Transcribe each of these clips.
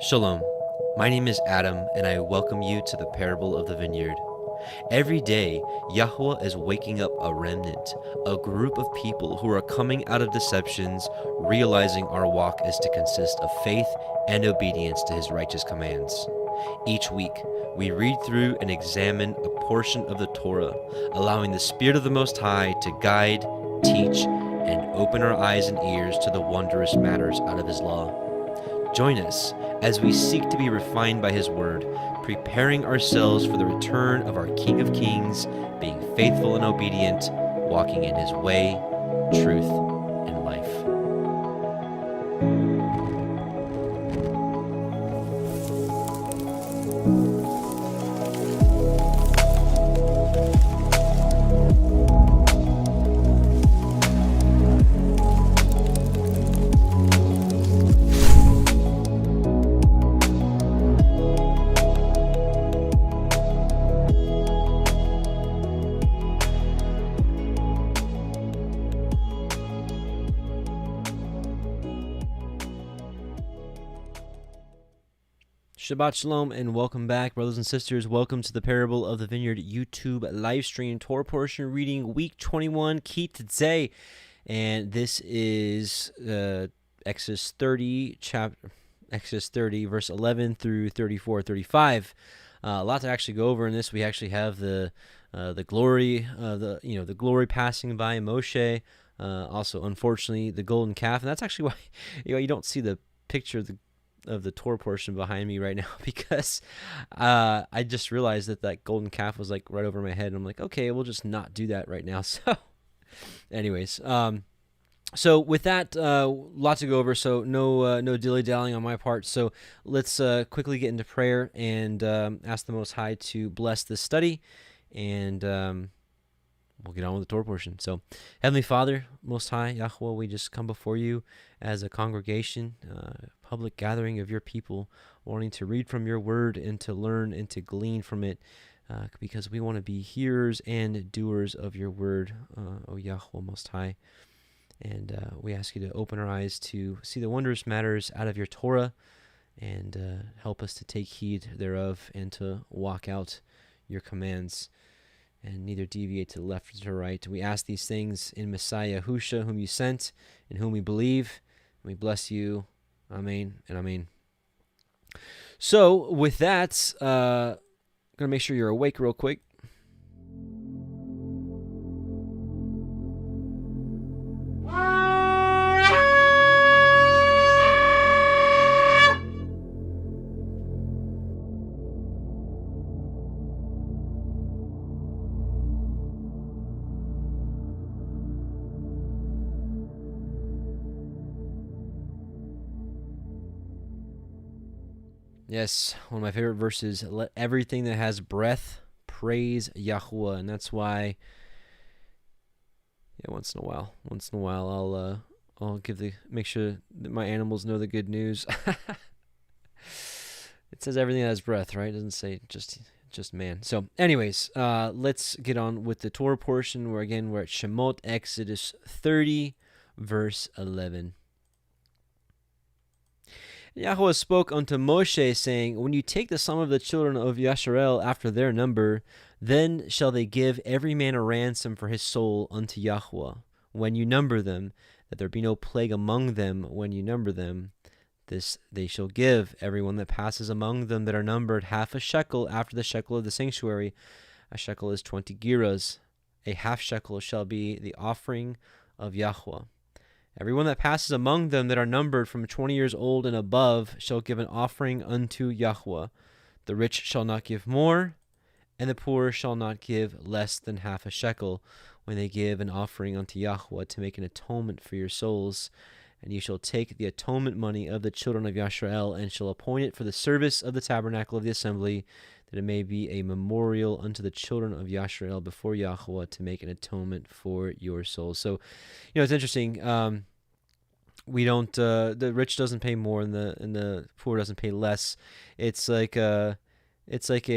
Shalom, my name is Adam, and I welcome you to the parable of the vineyard. Every day, Yahuah is waking up a remnant, a group of people who are coming out of deceptions, realizing our walk is to consist of faith and obedience to His righteous commands. Each week, we read through and examine a portion of the Torah, allowing the Spirit of the Most High to guide, teach, and open our eyes and ears to the wondrous matters out of His law. Join us as we seek to be refined by His Word, preparing ourselves for the return of our King of Kings, being faithful and obedient, walking in His way, truth, and life. Shabbat Shalom and welcome back, brothers and sisters. Welcome to the Parable of the Vineyard YouTube live stream Torah portion reading week 21, Tissa, and this is Exodus 30, verse 11 through 34, 35. A lot to actually go over in this. We actually have the glory, the glory passing by Moshe. Also, unfortunately, the golden calf, and that's actually why you don't see the picture of the Torah portion behind me right now, because I just realized that golden calf was like right over my head, and I'm like, okay, we'll just not do that right now. So anyways, so with that, lot to go over, so no dilly-dallying on my part. So let's quickly get into prayer and ask the Most High to bless this study, and we'll get on with the Torah portion. So, Heavenly Father, Most High, Yahuah, we just come before you as a congregation, public gathering of your people, wanting to read from your word and to learn and to glean from it, because we want to be hearers and doers of your word, O Yahuah, Most High. And we ask you to open our eyes to see the wondrous matters out of your Torah, and help us to take heed thereof and to walk out your commands, and neither deviate to the left or to the right. We ask these things in Messiah Yahusha, whom you sent, in whom we believe. We bless you. Amen and amen. So with that, I'm going to make sure you're awake real quick. Yes, one of my favorite verses, let everything that has breath praise Yahuah. And that's why, once in a while I'll make sure that my animals know the good news. It says everything that has breath, right? It doesn't say just man. So anyways, let's get on with the Torah portion, where again we're at Shemot, Exodus 30, verse 11. Yahuah spoke unto Moshe, saying, when you take the sum of the children of Yisrael after their number, then shall they give every man a ransom for his soul unto Yahuah, when you number them, that there be no plague among them when you number them. This they shall give every one that passes among them that are numbered half a shekel after the shekel of the sanctuary. A shekel is 20 gerahs. A half shekel shall be the offering of Yahuah. Everyone that passes among them that are numbered from 20 years old and above shall give an offering unto Yahuah. The rich shall not give more, and the poor shall not give less than half a shekel when they give an offering unto Yahuah to make an atonement for your souls. And you shall take the atonement money of the children of Yisrael, and shall appoint it for the service of the tabernacle of the assembly, that it may be a memorial unto the children of Yisrael before Yahuah to make an atonement for your souls. So, it's interesting. We don't. The rich doesn't pay more, and the poor doesn't pay less. It's like it says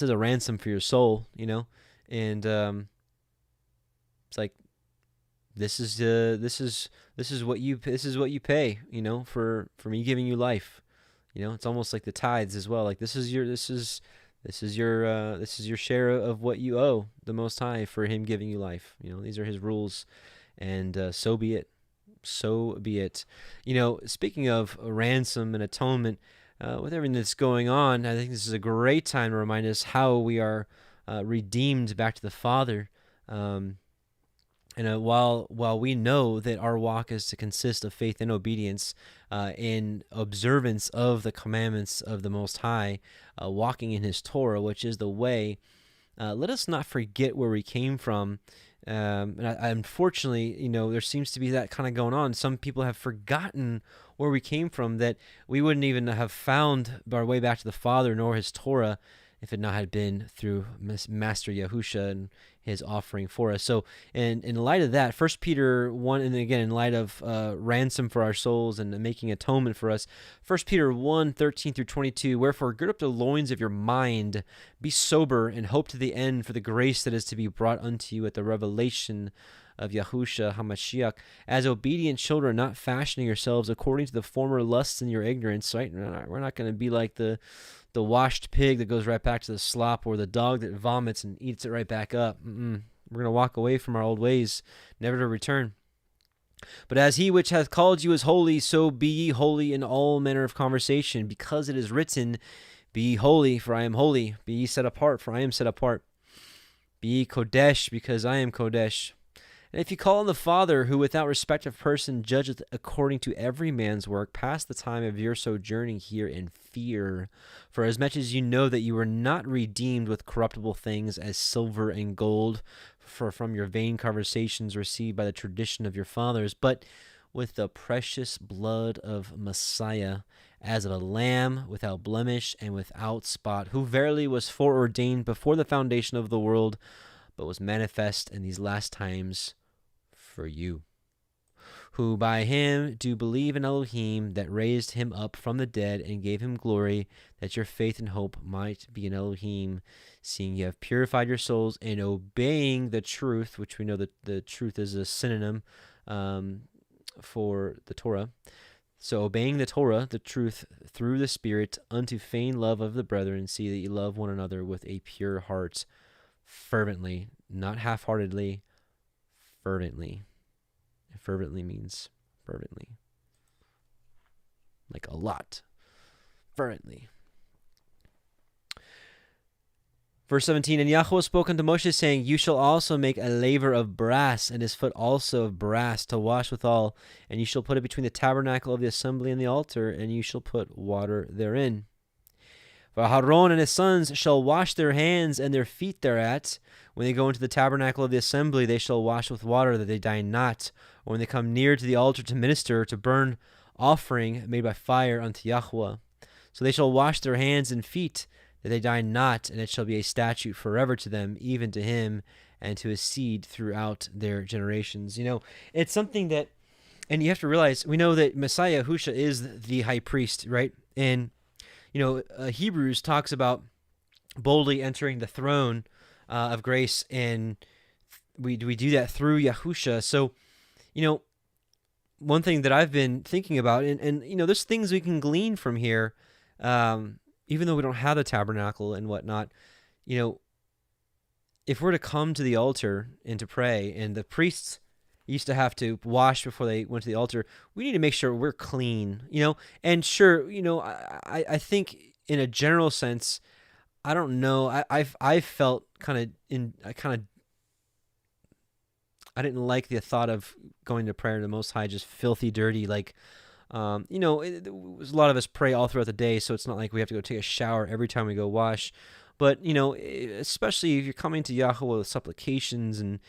a ransom for your soul, and it's like this is what you pay, for me giving you life. It's almost like the tithes as well. Like this is your share of what you owe the Most High for Him giving you life. These are His rules, and so be it. So be it. Speaking of ransom and atonement, with everything that's going on, I think this is a great time to remind us how we are redeemed back to the Father. And while we know that our walk is to consist of faith and obedience in observance of the commandments of the Most High, walking in His Torah, which is the way, let us not forget where we came from. Unfortunately, there seems to be that kind of going on. Some people have forgotten where we came from, that we wouldn't even have found our way back to the Father nor His Torah if it not had been through Master Yahusha and His offering for us. So in light of that, 1 Peter 1, and again, in light of ransom for our souls and making atonement for us, 1 Peter 1, 13 through 22, wherefore gird up the loins of your mind, be sober, and hope to the end for the grace that is to be brought unto you at the revelation of Yahusha HaMashiach, as obedient children, not fashioning yourselves according to the former lusts in your ignorance, right? We're not going to be like the washed pig that goes right back to the slop, or the dog that vomits and eats it right back up. We're going to walk away from our old ways, never to return. But as He which hath called you is holy, so be ye holy in all manner of conversation, because it is written, be ye holy, for I am holy. Be ye set apart, for I am set apart. Be ye Kodesh, because I am Kodesh. And if you call on the Father, who without respect of person judgeth according to every man's work, pass the time of your sojourning here in fear. For as much as you know that you were not redeemed with corruptible things as silver and gold, from your vain conversations received by the tradition of your fathers, but with the precious blood of Messiah, as of a lamb without blemish and without spot, who verily was foreordained before the foundation of the world, but was manifest in these last times for you, who by Him do believe in Elohim, that raised Him up from the dead and gave Him glory, that your faith and hope might be in Elohim, seeing you have purified your souls in obeying the truth, which we know that the truth is a synonym for the Torah. So obeying the Torah, the truth, through the Spirit, unto feigned love of the brethren, see that you love one another with a pure heart, fervently, not half-heartedly, fervently. Fervently means fervently, like a lot. Fervently. Verse 17, and Yahuah spoke unto Moshe, saying, you shall also make a laver of brass, and his foot also of brass, to wash withal, and you shall put it between the tabernacle of the assembly and the altar, and you shall put water therein. For Aaron and his sons shall wash their hands and their feet thereat. When they go into the tabernacle of the assembly, they shall wash with water, that they die not. Or when they come near to the altar to minister, to burn offering made by fire unto Yahuah. So they shall wash their hands and feet, that they die not, and it shall be a statute forever to them, even to him and to his seed throughout their generations. It's something that, and you have to realize, we know that Messiah Yahusha is the high priest, right? And Hebrews talks about boldly entering the throne of grace, and we do that through Yahusha. So, one thing that I've been thinking about, and there's things we can glean from here, even though we don't have the tabernacle and whatnot. If we're to come to the altar and to pray, and the priests used to have to wash before they went to the altar, we need to make sure we're clean, and sure, I think in a general sense, I don't know, I've felt I didn't like the thought of going to prayer to the Most High just filthy, dirty, like, a lot of us pray all throughout the day, so it's not like we have to go take a shower every time we go wash. But, especially if you're coming to Yahuah with supplications and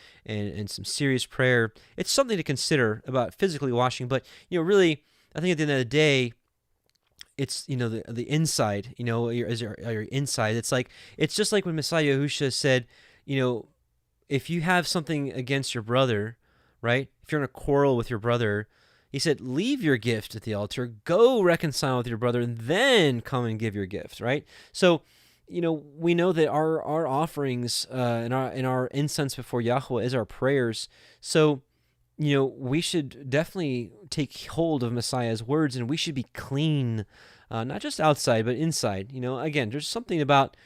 some serious prayer, it's something to consider about physically washing. But, really, I think at the end of the day, it's, the inside, your inside. It's just like when Messiah Yahusha said, if you have something against your brother, right? If you're in a quarrel with your brother, he said, leave your gift at the altar, go reconcile with your brother, and then come and give your gift, right? So, we know that our offerings and our incense before Yahuah is our prayers. So we should definitely take hold of Messiah's words, and we should be clean, not just outside, but inside. Again, there's something about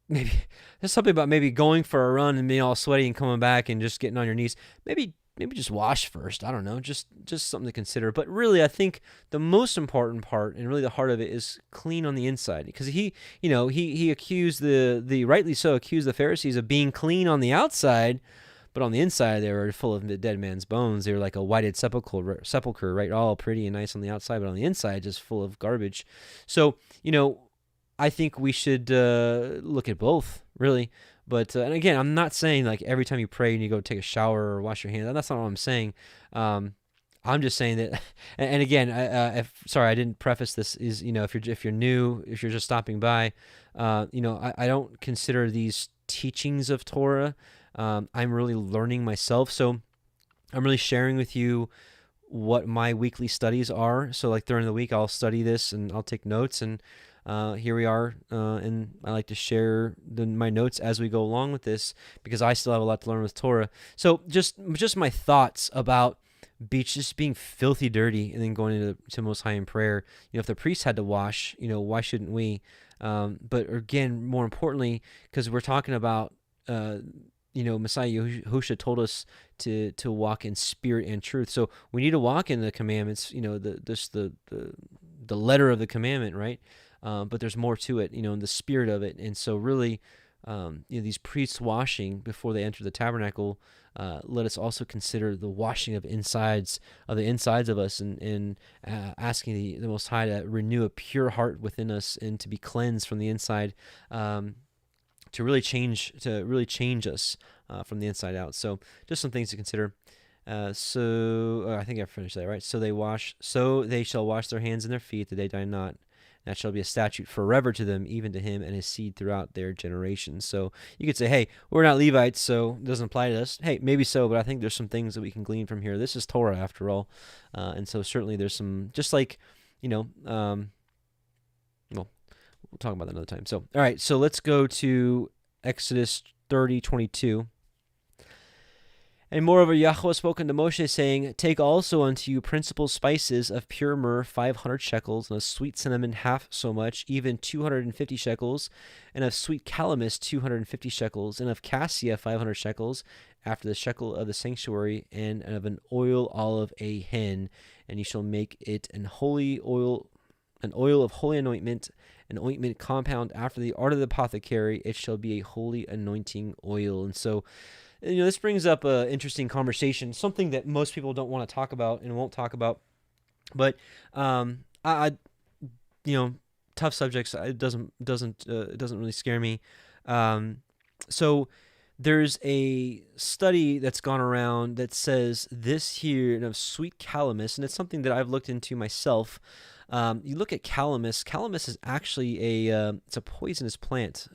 maybe going for a run and being all sweaty and coming back and just getting on your knees. Maybe just wash first. I don't know, just something to consider. But really, I think the most important part and really the heart of it is clean on the inside, because he accused rightly so accused the Pharisees of being clean on the outside, but on the inside they were full of dead man's bones. They were like a whited sepulcher, right? All pretty and nice on the outside, but on the inside just full of garbage. So I think we should look at both, really. But and again, I'm not saying like every time you pray and you go take a shower or wash your hands. That's not what I'm saying. I'm just saying that. And again, I didn't preface this. Is if you're new, if you're just stopping by, I don't consider these teachings of Torah. I'm really learning myself, so I'm really sharing with you what my weekly studies are. So like during the week, I'll study this and I'll take notes, and here we are, and I like to share my notes as we go along with this, because I still have a lot to learn with Torah. So just my thoughts about just being filthy dirty and then going to Most High in prayer. If the priest had to wash, why shouldn't we? But again, more importantly, because we're talking about Messiah Yahusha told us to walk in spirit and truth. So we need to walk in the commandments, the letter of the commandment, right? But there's more to it, in the spirit of it. And so really, these priests washing before they enter the tabernacle, let us also consider the washing of the insides of us, and asking the Most High to renew a pure heart within us and to be cleansed from the inside, to really change us from the inside out. So just some things to consider. I think I finished that, right? So they shall wash their hands and their feet that they die not. That shall be a statute forever to them, even to him and his seed throughout their generations. So you could say, hey, we're not Levites, so it doesn't apply to us. Hey, maybe so, but I think there's some things that we can glean from here. This is Torah, after all. And so certainly there's some, just like, we'll talk about that another time. So, all right, so let's go to Exodus 30:22. And moreover, Yahuah spoke unto Moshe, saying, Take also unto you principal spices of pure myrrh 500 shekels, and of sweet cinnamon half so much, even 250 shekels, and of sweet calamus 250 shekels, and of cassia 500 shekels, after the shekel of the sanctuary, and of an olive a hin, and ye shall make it an oil of holy anointment, an ointment compound after the art of the apothecary. It shall be a holy anointing oil. And so, this brings up an interesting conversation, something that most people don't want to talk about and won't talk about. But tough subjects. It doesn't really scare me. So there's a study that's gone around that says this here of sweet calamus, and it's something that I've looked into myself. You look at calamus. Calamus is actually it's a poisonous plant.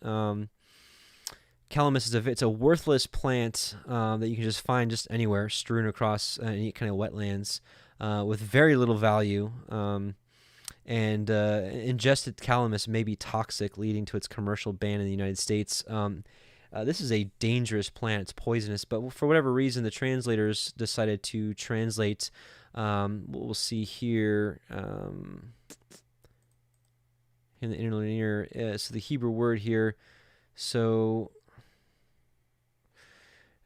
Calamus is a worthless plant that you can just find just anywhere, strewn across any kind of wetlands, with very little value. And ingested calamus may be toxic, leading to its commercial ban in the United States. This is a dangerous plant. It's poisonous, but for whatever reason, the translators decided to translate. What we'll see here in the interlinear. So the Hebrew word here. So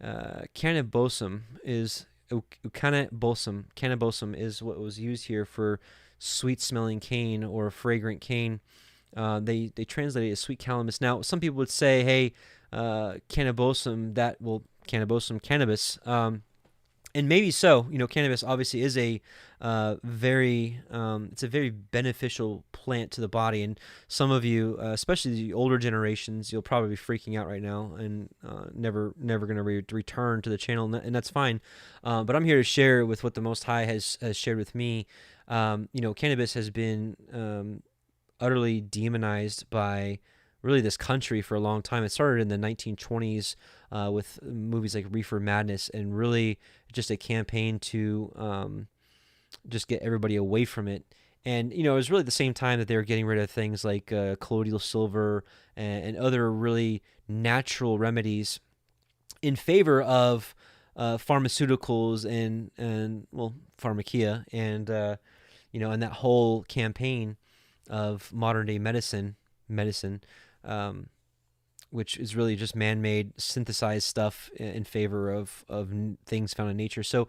cannabosum is cannabosum is what was used here for sweet-smelling cane or fragrant cane. They translate it as sweet calamus. Now, some people would say, hey, cannabosum, cannabis. And maybe so. Cannabis obviously is a very beneficial plant to the body. And some of you, especially the older generations, you'll probably be freaking out right now and never going to return to the channel, and that's fine. But I'm here to share with what the Most High has shared with me. Cannabis has been utterly demonized by really this country for a long time. It started in the 1920s with movies like Reefer Madness, and really just a campaign to just get everybody away from it. And, it was really the same time that they were getting rid of things like colloidal silver and other really natural remedies in favor of pharmaceuticals and well, pharmakia and and that whole campaign of modern day medicine, which is really just man-made, synthesized stuff in favor of things found in nature. So,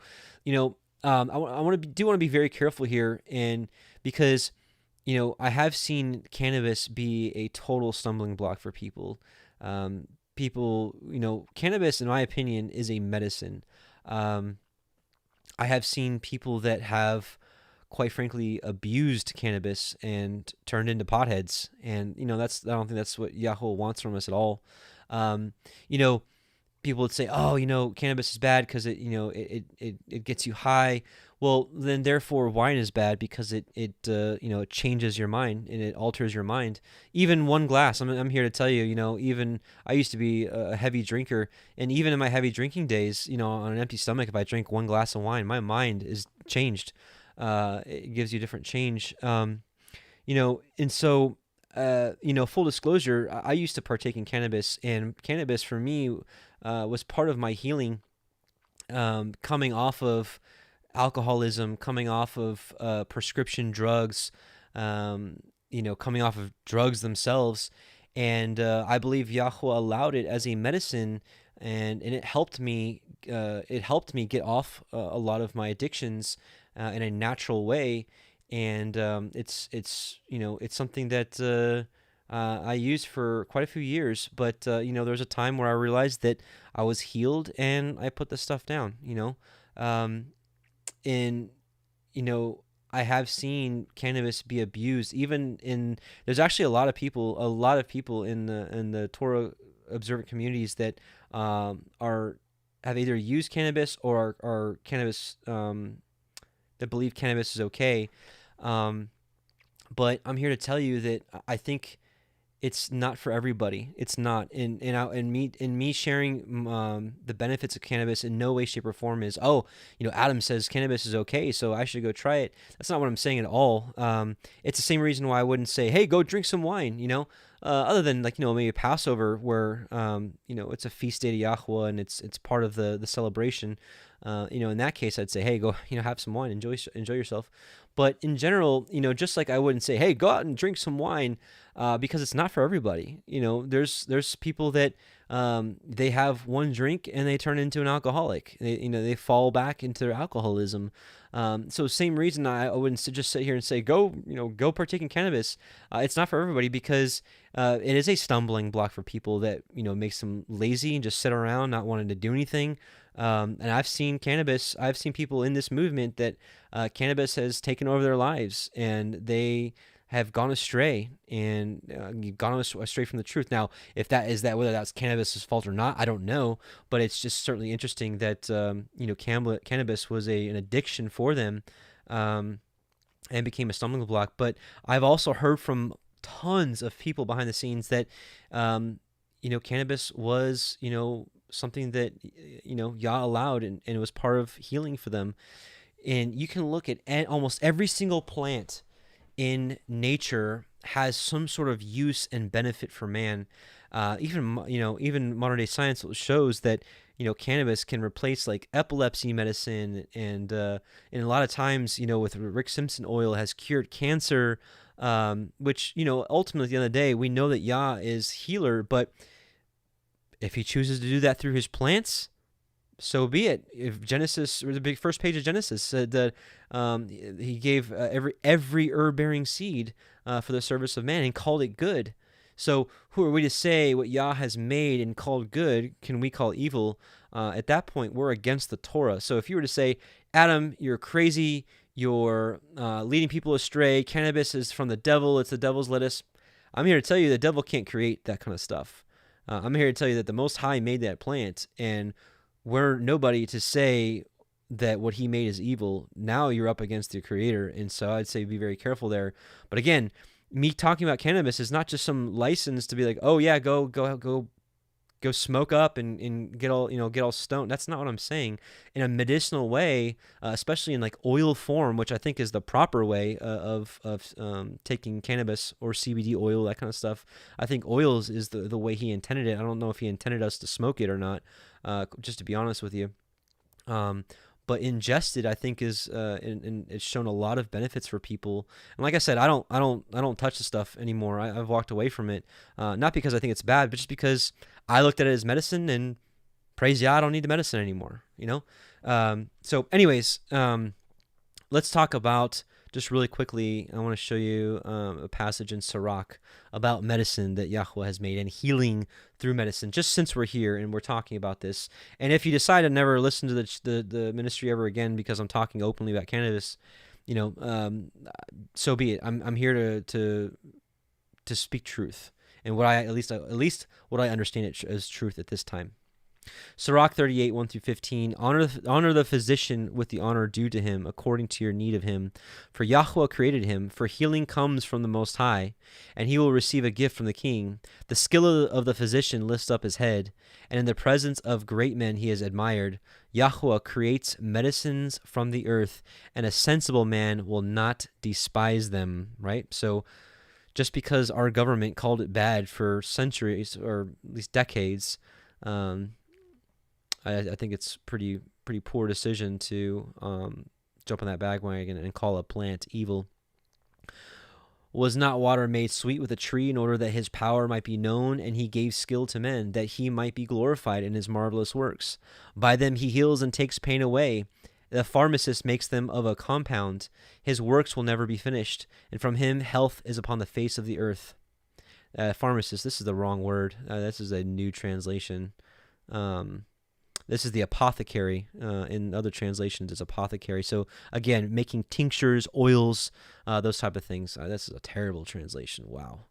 I want to be very careful here, and because I have seen cannabis be a total stumbling block for people. Cannabis, in my opinion, is a medicine. I have seen people that have, quite frankly, abused cannabis and turned into potheads. And, I don't think that's what Yahuah wants from us at all. People would say, oh, cannabis is bad because it gets you high. Well, then therefore wine is bad because it changes your mind and it alters your mind. Even one glass, I'm here to tell you, even I used to be a heavy drinker, and even in my heavy drinking days, on an empty stomach, if I drink one glass of wine, my mind is changed. It gives you different change. And so, full disclosure, I used to partake in cannabis, and cannabis for me was part of my healing, coming off of alcoholism, coming off of prescription drugs, coming off of drugs themselves. And I believe Yahuah allowed it as a medicine, and it helped me. It helped me get off a lot of my addictions in a natural way. And it's something that I used for quite a few years. But there was a time where I realized that I was healed, and I put the stuff down. And I have seen cannabis be abused. There's actually a lot of people in the Torah observant communities that have either used cannabis or are cannabis that believe cannabis is okay. But I'm here to tell you that I think it's not for everybody. It's not. And me sharing the benefits of cannabis in no way, shape, or form is, Adam says cannabis is okay, so I should go try it. That's not what I'm saying at all. It's the same reason why I wouldn't say, hey, go drink some wine, other than maybe Passover, where it's a feast day to Yahuah and it's part of the celebration. In that case, I'd say, hey, go have some wine, enjoy yourself. But in general, just like I wouldn't say, hey, go out and drink some wine, because it's not for everybody. There's people that they have one drink and they turn into an alcoholic. They fall back into their alcoholism. So same reason I wouldn't just sit here and say, go partake in cannabis. It's not for everybody, because it is a stumbling block for people that makes them lazy and just sit around not wanting to do anything. And I've seen people in this movement that cannabis has taken over their lives, and they have gone astray and gone astray from the truth. Now, whether that's cannabis's fault or not, I don't know, but it's just certainly interesting that cannabis was an addiction for them, and became a stumbling block. But I've also heard from tons of people behind the scenes that cannabis was something that Yah allowed, and it was part of healing for them. And you can look at almost every single plant in nature has some sort of use and benefit for man. Even modern day science shows that cannabis can replace like epilepsy medicine, and a lot of times with Rick Simpson oil has cured cancer, which ultimately at the end of the day we know that Yah is healer, but if he chooses to do that through his plants, so be it. If Genesis, or the big first page of Genesis, said that he gave every herb-bearing seed for the service of man and called it good. So who are we to say what Yah has made and called good can we call evil? At that point, we're against the Torah. So if you were to say, Adam, you're crazy, you're leading people astray, cannabis is from the devil, it's the devil's lettuce, I'm here to tell you the devil can't create that kind of stuff. I'm here to tell you that the Most High made that plant, and we're nobody to say that what he made is evil. Now you're up against the Creator, and so I'd say be very careful there. But again, me talking about cannabis is not just some license to be like, oh yeah, go smoke up and get all stoned. That's not what I'm saying. In a medicinal way, especially in like oil form, which I think is the proper way of taking cannabis or CBD oil, that kind of stuff. I think oils is the way he intended it. I don't know if he intended us to smoke it or not, just to be honest with you. But ingested, I think, is and it's shown a lot of benefits for people. And like I said, I don't touch the stuff anymore. I've walked away from it, not because I think it's bad, but just because I looked at it as medicine, and praise Yah, I don't need the medicine anymore. So, anyways, let's talk about, just really quickly, I want to show you a passage in Sirach about medicine that Yahuah has made and healing through medicine, just since we're here and we're talking about this. And if you decide to never listen to the ministry ever again because I'm talking openly about cannabis, so be it. I'm here to speak truth, and what I at least what I understand it as truth at this time. Sirach 38, 1 through 15, honor the physician with the honor due to him, according to your need of him. For Yahuah created him, for healing comes from the Most High, and he will receive a gift from the king. The skill of the physician lifts up his head, and in the presence of great men he is admired. Yahuah creates medicines from the earth, and a sensible man will not despise them, right? So just because our government called it bad for centuries, or at least decades, I think it's pretty poor decision to jump on that bandwagon and call a plant evil. Was not water made sweet with a tree in order that his power might be known, and he gave skill to men, that he might be glorified in his marvelous works? By them he heals and takes pain away. The pharmacist makes them of a compound. His works will never be finished, and from him health is upon the face of the earth. Pharmacist, this is the wrong word. This is a new translation. This is the apothecary. In other translations, it's apothecary. So again, making tinctures, oils, those type of things. This is a terrible translation. Wow.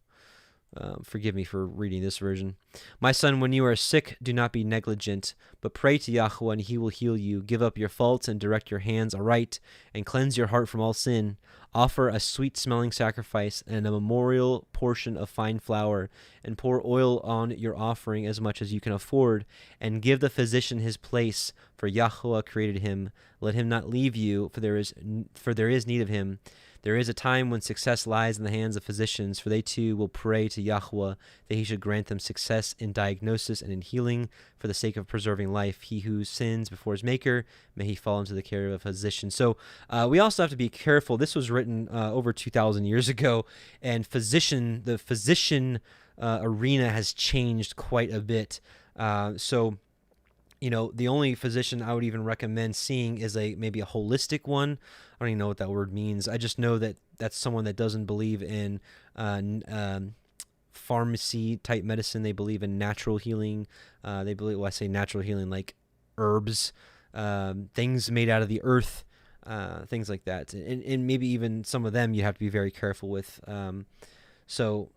Forgive me for reading this version. My son, when you are sick, do not be negligent, but pray to Yahuah, and he will heal you. Give up your faults and direct your hands aright, and cleanse your heart from all sin. Offer a sweet-smelling sacrifice and a memorial portion of fine flour, and pour oil on your offering as much as you can afford, and give the physician his place, for Yahuah created him. Let him not leave you, for there is need of him. There is a time when success lies in the hands of physicians, for they too will pray to Yahuah that he should grant them success in diagnosis and in healing for the sake of preserving life. He who sins before his maker, may he fall into the care of a physician. So we also have to be careful. This was written over 2,000 years ago, and the physician arena has changed quite a bit. The only physician I would even recommend seeing is maybe a holistic one. I don't even know what that word means. I just know that that's someone that doesn't believe in pharmacy type medicine. They believe in natural healing. They believe, I say natural healing, like herbs, things made out of the earth, things like that. And maybe even some of them you have to be very careful with. So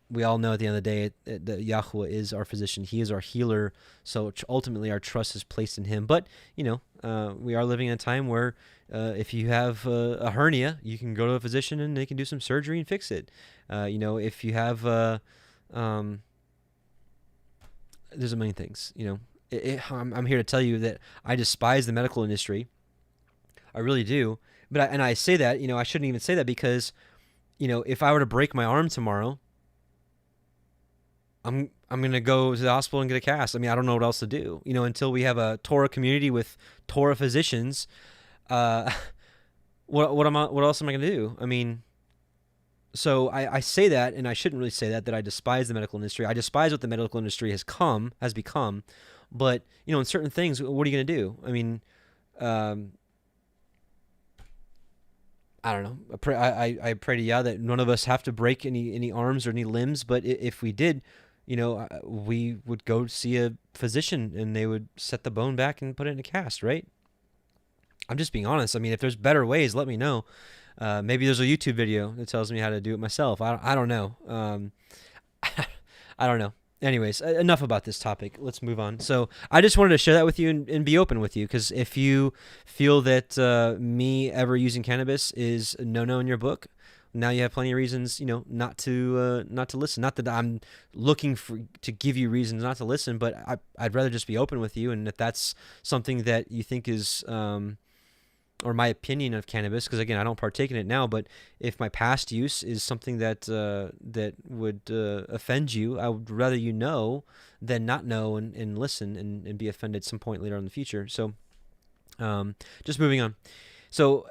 we all know at the end of the day that Yahuah is our physician. He is our healer. So ultimately our trust is placed in him. But, we are living in a time where if you have a hernia, you can go to a physician and they can do some surgery and fix it. If you have, there's a million things, I'm here to tell you that I despise the medical industry. I really do. But I say that, I shouldn't even say that because, if I were to break my arm tomorrow, I'm going to go to the hospital and get a cast. I mean, I don't know what else to do, until we have a Torah community with Torah physicians. What else am I going to do? I mean, so I say that, and I shouldn't really say that I despise the medical industry. I despise what the medical industry has become. But, in certain things, what are you going to do? I mean, I don't know. I pray to Yah that none of us have to break any arms or any limbs. But if we did, we would go see a physician and they would set the bone back and put it in a cast, right? I'm just being honest. I mean, if there's better ways, let me know. Maybe there's a YouTube video that tells me how to do it myself. I don't know. I don't know. Anyways, enough about this topic. Let's move on. So I just wanted to share that with you and be open with you, because if you feel that me ever using cannabis is a no-no in your book, now you have plenty of reasons, not to listen. Not that I'm looking to give you reasons not to listen, but I'd rather just be open with you. And if that's something that you think is, or my opinion of cannabis, because again, I don't partake in it now, but if my past use is something that would offend you, I would rather you know than not know and listen and be offended some point later in the future. So Just moving on. So,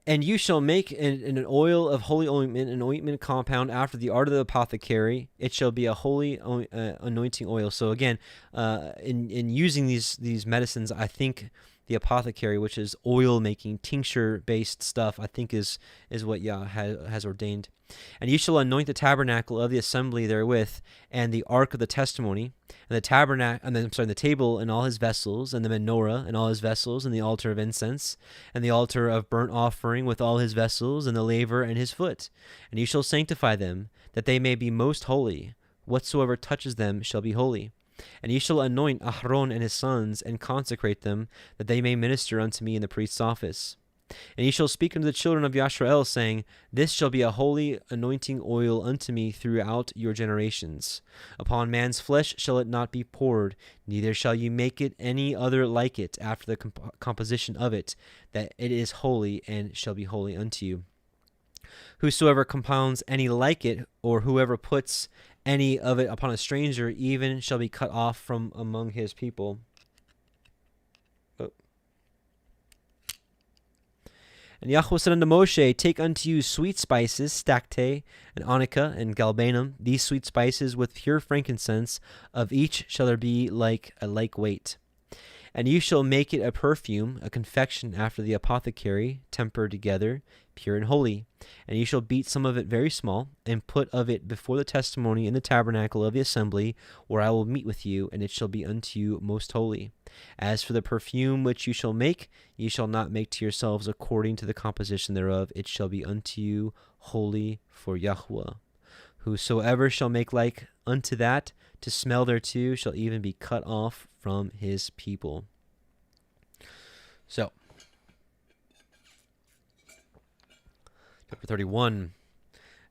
and you shall make an oil of holy ointment, an ointment compound after the art of the apothecary. It shall be a holy anointing oil. So again, in using these medicines, I think the apothecary, which is oil making, tincture based stuff, I think is what Yah has ordained. And you shall anoint the tabernacle of the assembly therewith, and the ark of the testimony, and the tabernacle, and the table and all his vessels, and the menorah and all his vessels, and the altar of incense, and the altar of burnt offering with all his vessels, and the laver and his foot. And you shall sanctify them, that they may be most holy. Whatsoever touches them shall be holy. And ye shall anoint Aharon and his sons, and consecrate them, that they may minister unto me in the priest's office. And ye shall speak unto the children of Yisrael, saying, This shall be a holy anointing oil unto me throughout your generations. Upon man's flesh shall it not be poured, neither shall ye make it any other like it after the composition of it, that it is holy, and shall be holy unto you. Whosoever compounds any like it, or whoever puts any of it upon a stranger, even shall be cut off from among his people. And Yahuah said unto Moshe, Take unto you sweet spices, stacte, and onycha, and galbanum, these sweet spices with pure frankincense, of each shall there be a like weight. And you shall make it a perfume, a confection after the apothecary, tempered together, pure and holy. And you shall beat some of it very small, and put of it before the testimony in the tabernacle of the assembly, where I will meet with you, and it shall be unto you most holy. As for the perfume which you shall make, ye shall not make to yourselves according to the composition thereof. It shall be unto you holy for Yahuah. Whosoever shall make like unto that, to smell thereto, shall even be cut off from his people. So, chapter 31.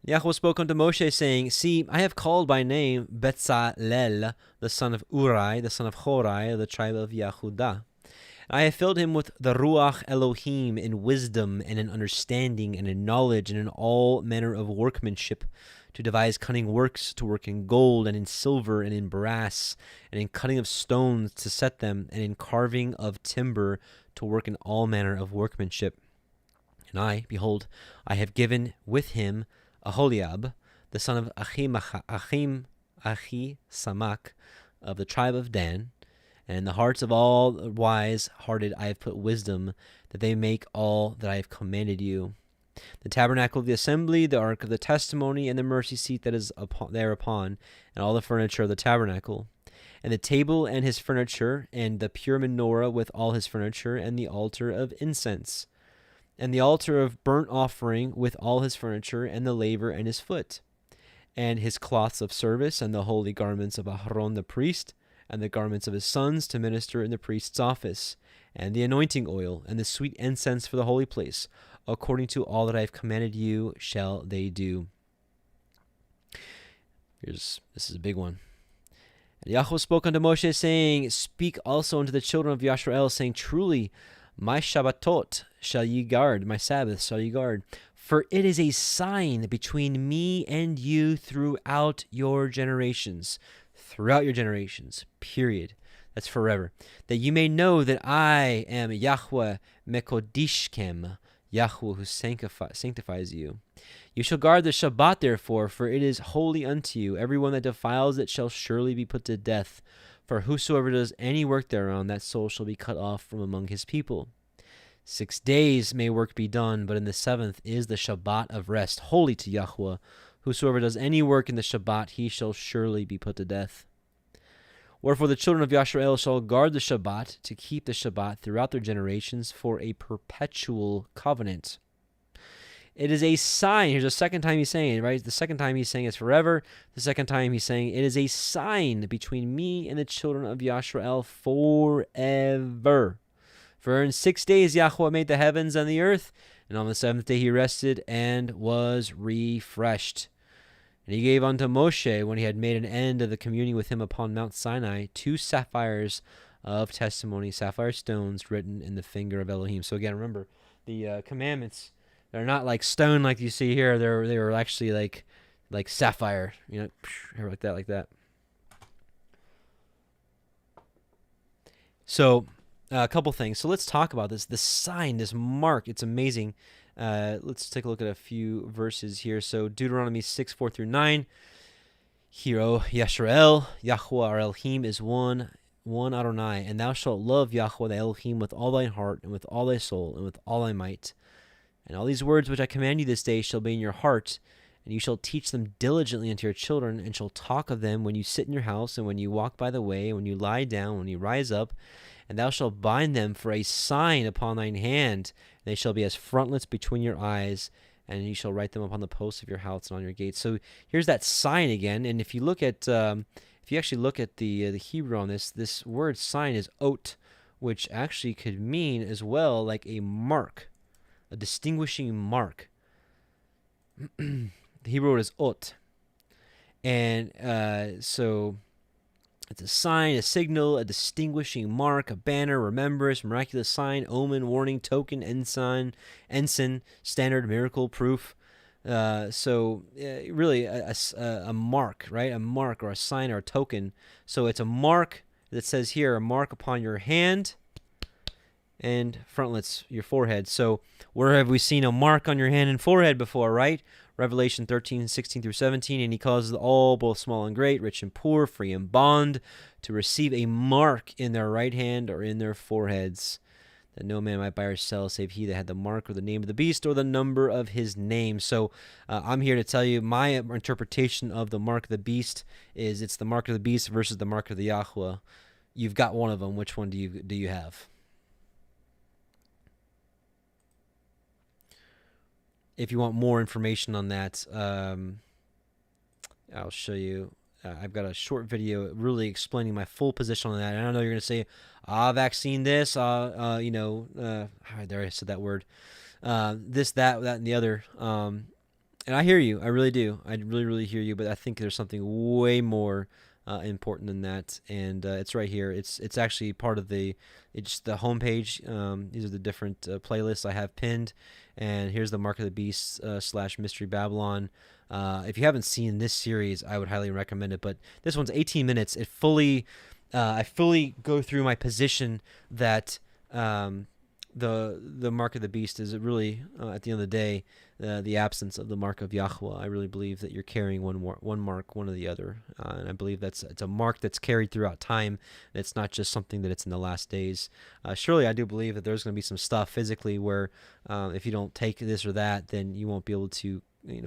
Yahuah spoke unto Moshe, saying, See, I have called by name Betzalel, the son of Uri, the son of Horai, of the tribe of Yehudah. And I have filled him with the Ruach Elohiym in wisdom, and in understanding, and in knowledge, and in all manner of workmanship, to devise cunning works, to work in gold, and in silver, and in brass, and in cutting of stones, to set them, and in carving of timber, to work in all manner of workmanship. And I, behold, I have given with him Aholiab, the son of Ahisamach, of the tribe of Dan, and in the hearts of all wise-hearted I have put wisdom, that they make all that I have commanded you. The tabernacle of the assembly, the ark of the testimony, and the mercy seat that is thereupon, and all the furniture of the tabernacle, and the table and his furniture, and the pure menorah with all his furniture, and the altar of incense, and the altar of burnt offering with all his furniture, and the laver and his foot, and his cloths of service, and the holy garments of Aharon the priest, and the garments of his sons to minister in the priest's office, and the anointing oil, and the sweet incense for the holy place. According to all that I have commanded you shall they do. This is a big one. And Yahuah spoke unto Moshe, saying, Speak also unto the children of Yisrael, saying, Truly, my Shabbatot shall ye guard, my Sabbaths shall ye guard, for it is a sign between me and you throughout your generations. Throughout your generations, period. That's forever. That you may know that I am Yahuah Mekodishkem, Yahuah who sanctifies you. You shall guard the Shabbat, therefore, for it is holy unto you. Everyone that defiles it shall surely be put to death. For whosoever does any work thereon, that soul shall be cut off from among his people. 6 days may work be done, but in the seventh is the Shabbat of rest, holy to Yahuah. Whosoever does any work in the Shabbat, he shall surely be put to death. Wherefore the children of Yisrael shall guard the Shabbat, to keep the Shabbat throughout their generations for a perpetual covenant. It is a sign. Here's the second time he's saying it, right? The second time he's saying it's forever. The second time he's saying it is a sign between me and the children of Yisrael forever. For in 6 days Yahuah made the heavens and the earth, and on the seventh day he rested and was refreshed. And he gave unto Moshe, when he had made an end of the communing with him upon Mount Sinai, 2 sapphires of testimony, sapphire stones written in the finger of Elohim. So again, remember, the commandments, they're not like stone like you see here. They were actually like sapphire, like that. So a couple things. So let's talk about this. This sign, this mark, it's amazing. Let's take a look at a few verses here. So Deuteronomy 6, 4 through 9. Hear, O Yisrael, Yahuah Elohiym is one Adonai, and thou shalt love Yahuah the Elohim with all thine heart, and with all thy soul, and with all thy might. And all these words which I command you this day shall be in your heart, and you shall teach them diligently unto your children, and shall talk of them when you sit in your house, and when you walk by the way, and when you lie down, when you rise up. And thou shalt bind them for a sign upon thine hand. They shall be as frontlets between your eyes, and you shall write them upon the posts of your house and on your gates. So here's that sign again. And if you look at, if you actually look at the Hebrew on this word sign is ot, which actually could mean as well like a mark, a distinguishing mark. The Hebrew word is ot, and so it's a sign, a signal, a distinguishing mark, a banner, remembrance, miraculous sign, omen, warning, token, ensign, standard, miracle, proof. Really a mark, right? A mark or a sign or a token. So it's a mark that says here, a mark upon your hand and frontlets, your forehead. So where have we seen a mark on your hand and forehead before, right? Revelation 13, 16 through 17, and he causes all, both small and great, rich and poor, free and bond, to receive a mark in their right hand or in their foreheads, that no man might buy or sell save he that had the mark or the name of the beast or the number of his name. So I'm here to tell you my interpretation of the mark of the beast is it's the mark of the beast versus the mark of the Yahuah. You've got one of them. Which one do you have? If you want more information on that, I'll show you. I've got a short video really explaining my full position on that. And I know you're going to say, vaccine this, there I said that word, this, that, and the other. And I hear you. I really do. I really, really hear you. But I think there's something way more important than that. And it's right here. It's actually part of it's the homepage. These are the different playlists I have pinned. And here's the Mark of the Beast / Mystery Babylon. If you haven't seen this series, I would highly recommend it. But this one's 18 minutes. I fully go through my position that the Mark of the Beast is really, at the end of the day, the absence of the mark of Yahuah. I really believe that you're carrying one mark, one or the other. And I believe it's a mark that's carried throughout time. It's not just something that it's in the last days. Surely I do believe that there's going to be some stuff physically where if you don't take this or that, then you won't be able to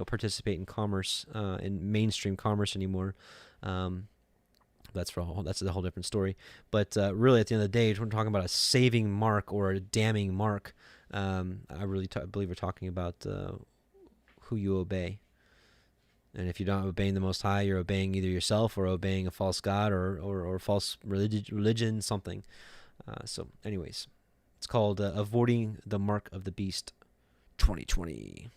participate in commerce, in mainstream commerce anymore. That's a whole different story. But really, at the end of the day, we're talking about a saving mark or a damning mark. I really believe we're talking about who you obey. And if you're not obeying the Most High, you're obeying either yourself or obeying a false god or false religion, something. So anyways, it's called Avoiding the Mark of the Beast 2020.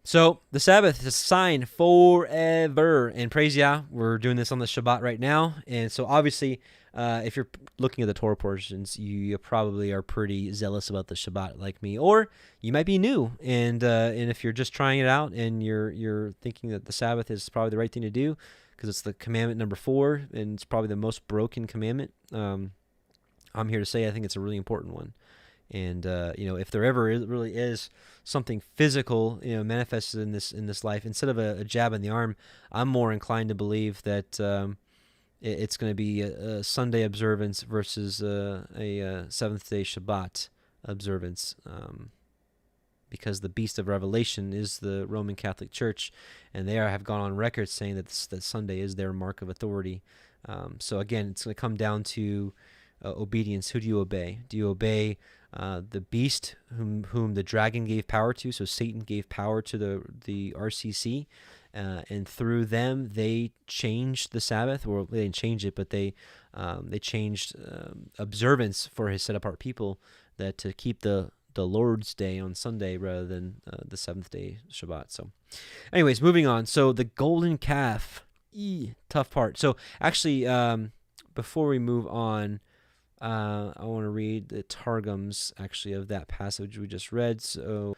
So the Sabbath is a sign forever, and praise Yah, we're doing this on the Shabbat right now. And so obviously, if you're looking at the Torah portions, you probably are pretty zealous about the Shabbat like me, or you might be new. And if you're just trying it out and you're thinking that the Sabbath is probably the right thing to do because it's the commandment number 4 and it's probably the most broken commandment, I'm here to say I think it's a really important one. And if there ever really is something physical, manifested in this life, instead of a jab in the arm, I'm more inclined to believe that it's going to be a Sunday observance versus a seventh-day Shabbat observance, because the Beast of Revelation is the Roman Catholic Church, and they have gone on record saying that Sunday is their mark of authority. So again, it's going to come down to obedience. Who do you obey? Do you obey the beast whom the dragon gave power to? So Satan gave power to the RCC, and through them they changed the Sabbath, or they didn't change it, but they changed observance for his set apart people, that to keep the Lord's Day on Sunday rather than the seventh day Shabbat. So anyways, moving on. So the golden calf, tough part. So actually, before we move on, I want to read the Targums, actually, of that passage we just read. So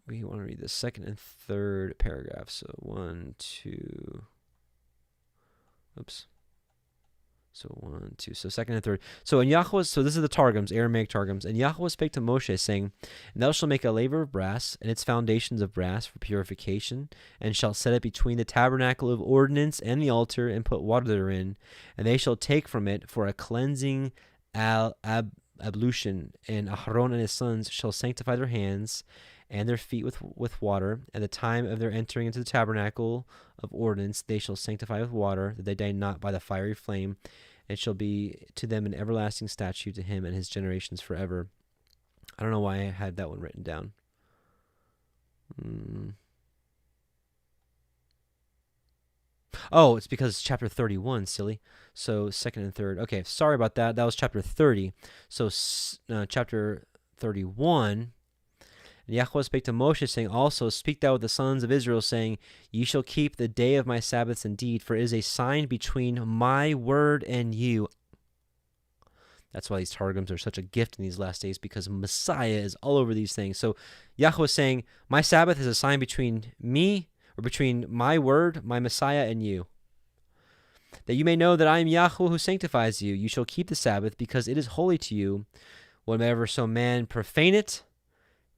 we want to read the second and third paragraph. So 1, 2, oops. So 1, 2. So second and third. So this is the Targums, Aramaic Targums. And Yahuah spake to Moshe, saying, And thou shalt make a laver of brass, and its foundations of brass for purification, and shalt set it between the tabernacle of ordinance and the altar, and put water therein. And they shall take from it for a cleansing ablution. And Aharon and his sons shall sanctify their hands and their feet with water. At the time of their entering into the tabernacle of ordinance, they shall sanctify with water, that they die not by the fiery flame. It shall be to them an everlasting statute, to him and his generations forever. I don't know why I had that one written down. Oh, it's because it's chapter 31, silly. So second and third. Okay, sorry about that. That was chapter 30. So chapter 31... And Yahuah spake to Moshe, saying, Also speak thou with the sons of Israel, saying, Ye shall keep the day of my Sabbaths indeed, for it is a sign between my word and you. That's why these Targums are such a gift in these last days, because Messiah is all over these things. So Yahuah is saying, my Sabbath is a sign between me, or between my word, my Messiah, and you. That you may know that I am Yahuah who sanctifies you. You shall keep the Sabbath, because it is holy to you. Whenever so man profane it,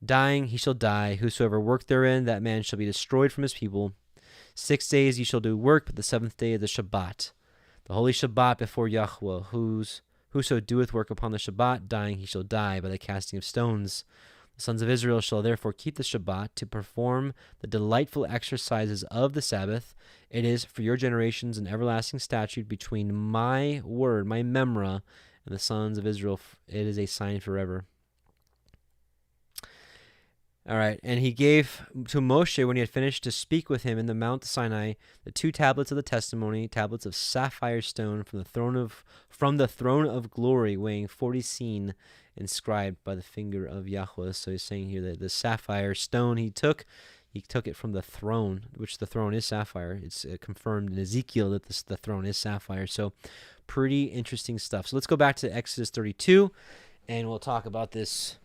dying, he shall die. Whosoever work therein, that man shall be destroyed from his people. 6 days ye shall do work, but the seventh day is the Shabbat, the holy Shabbat before Yahuah. Whoso doeth work upon the Shabbat, dying, he shall die by the casting of stones. The sons of Israel shall therefore keep the Shabbat, to perform the delightful exercises of the Sabbath. It is for your generations an everlasting statute between my word, my memra, and the sons of Israel. It is a sign forever. All right, and he gave to Moshe, when he had finished to speak with him in the Mount Sinai, the 2 tablets of the testimony, tablets of sapphire stone from the throne of glory, weighing 40 seahs, inscribed by the finger of Yahuah. So he's saying here that the sapphire stone he took it from the throne, which the throne is sapphire. It's confirmed in Ezekiel that the throne is sapphire. So pretty interesting stuff. So let's go back to Exodus 32, and we'll talk about this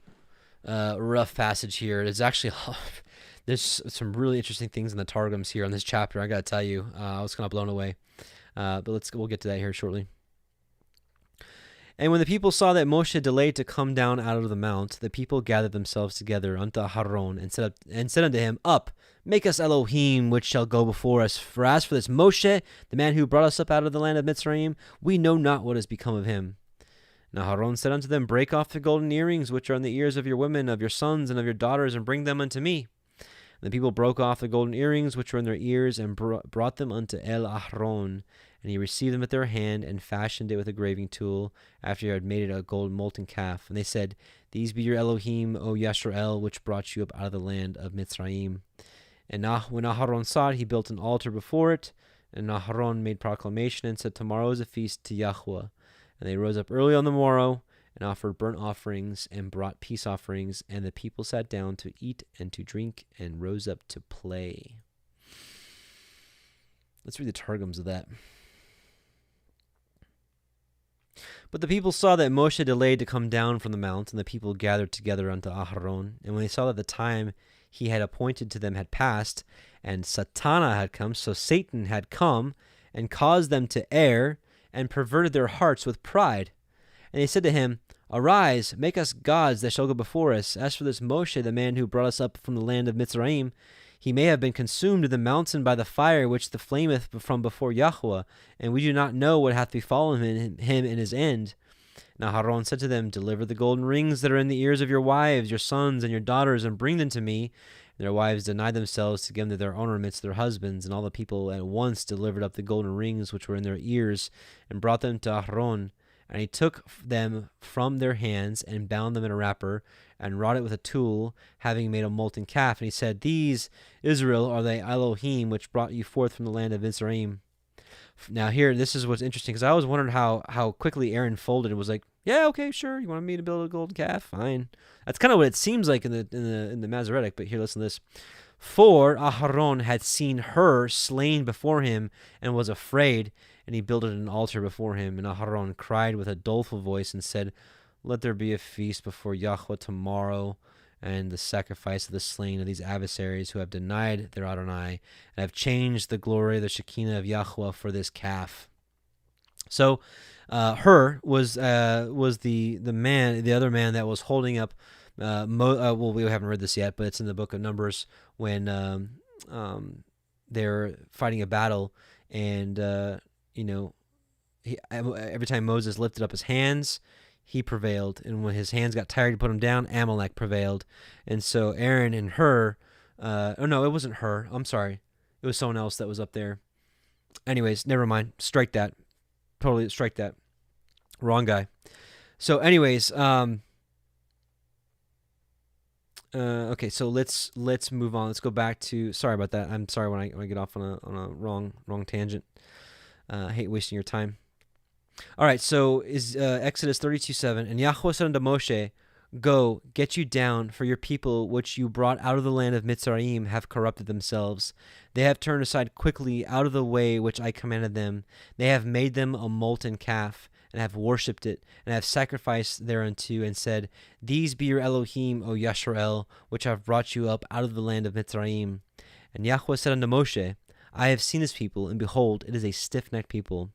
rough passage here. There's some really interesting things in the Targums here on this chapter. I gotta tell you, I was kind of blown away. But we'll get to that here shortly. And when the people saw that Moshe delayed to come down out of the mount, the people gathered themselves together unto Aharon, and said unto him, Up, make us Elohim, which shall go before us. For as for this Moshe, the man who brought us up out of the land of Mitzrayim, we know not what has become of him. And Aharon said unto them, Break off the golden earrings which are in the ears of your women, of your sons, and of your daughters, and bring them unto me. And the people broke off the golden earrings which were in their ears, and brought them unto Aharon. And he received them at their hand, and fashioned it with a graving tool, after he had made it a gold molten calf. And they said, These be your Elohim, O Yisrael, which brought you up out of the land of Mitzrayim. And when Aharon saw it, he built an altar before it. And Aharon made proclamation, and said, Tomorrow is a feast to Yahuah. And they rose up early on the morrow, and offered burnt offerings, and brought peace offerings. And the people sat down to eat and to drink, and rose up to play. Let's read the Targums of that. But the people saw that Moshe delayed to come down from the mount, and the people gathered together unto Aharon. And when they saw that the time he had appointed to them had passed, and Satana had come, so Satan had come, and caused them to err, and perverted their hearts with pride. And they said to him, Arise, make us gods that shall go before us. As for this Moshe, the man who brought us up from the land of Mitzrayim, he may have been consumed in the mountain by the fire which the flameth from before Yahuah, and we do not know what hath befallen him in his end. Now Aharon said to them, Deliver the golden rings that are in the ears of your wives, your sons, and your daughters, and bring them to me. And their wives denied themselves to give them their ornaments to their husbands, and all the people at once delivered up the golden rings which were in their ears, and brought them to Aharon. And he took them from their hands, and bound them in a wrapper, and wrought it with a tool, having made a molten calf. And he said, These, Israel, are the Elohim, which brought you forth from the land of Mitzrayim. Now here, this is what's interesting, because I always wondered how quickly Aaron folded and was like, yeah, okay, sure, you want me to build a golden calf? Fine. That's kind of what it seems like in the Masoretic, but here, listen to this. For Aharon had seen her slain before him, and was afraid, and he builded an altar before him. And Aharon cried with a doleful voice, and said, Let there be a feast before Yahuah tomorrow, and the sacrifice of the slain of these adversaries who have denied their Adonai, and have changed the glory of the Shekinah of Yahuah for this calf. So Hur was the other man that was holding up. Well, we haven't read this yet, but it's in the book of Numbers when they're fighting a battle, and every time Moses lifted up his hands, he prevailed, and when his hands got tired, he put them down. Amalek prevailed, and so Aaron and Hur. Oh no, it wasn't Hur. I'm sorry, it was someone else that was up there. Anyways, never mind. Strike that. Totally strike that. Wrong guy. So, anyways, okay. So let's move on. Let's go back to. Sorry about that. I'm sorry when I get off on a wrong tangent. I hate wasting your time. All right. So is Exodus 32:7, and Yahuah said unto Moshe, "Go, get you down, for your people which you brought out of the land of Mitzrayim have corrupted themselves. They have turned aside quickly out of the way which I commanded them. They have made them a molten calf, and have worshipped it, and have sacrificed thereunto, and said, These be your Elohim, O Yisrael, which have brought you up out of the land of Mitzrayim. And Yahuah said unto Moshe, I have seen this people, and behold, it is a stiff-necked people.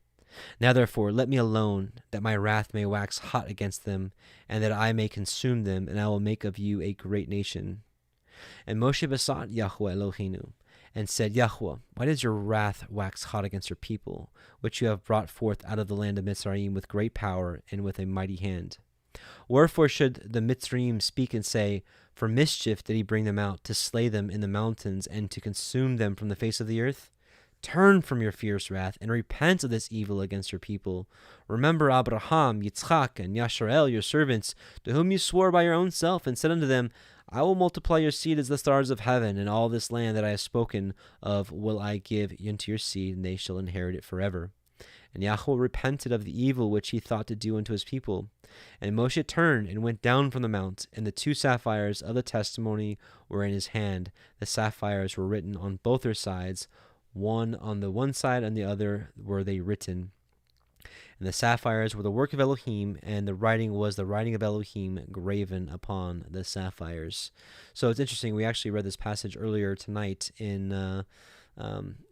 Now therefore let me alone, that my wrath may wax hot against them, and that I may consume them, and I will make of you a great nation. And Moshe besought Yahuah Elohiym, and said, Yahuah, why does your wrath wax hot against your people, which you have brought forth out of the land of Mitzrayim with great power and with a mighty hand? Wherefore should the Mitzrayim speak and say, For mischief did he bring them out, to slay them in the mountains, and to consume them from the face of the earth? Turn from your fierce wrath, and repent of this evil against your people. Remember Abraham, Yitzchak, and Yasharel, your servants, to whom you swore by your own self, and said unto them, I will multiply your seed as the stars of heaven, and all this land that I have spoken of will I give unto your seed, and they shall inherit it forever. And Yahuah repented of the evil which he thought to do unto his people. And Moshe turned and went down from the mount, and the 2 sapphires of the testimony were in his hand. The sapphires were written on both their sides, one on the one side, and the other were they written. And the sapphires were the work of Elohim, and the writing was the writing of Elohim graven upon the sapphires. So it's interesting. We actually read this passage earlier tonight in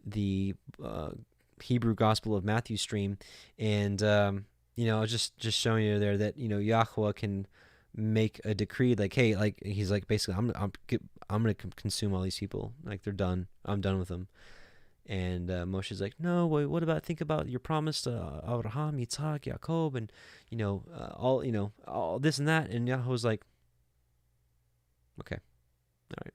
the Hebrew Gospel of Matthew stream, and just showing you there that Yahuah can make a decree like, hey, like he's like basically I'm gonna consume all these people, like they're done. I'm done with them. And Moshe's like, no, wait, what about, think about your promise to Abraham, Yitzhak, Yaakov, and all this and that. And Yahuwah's like, okay, all right.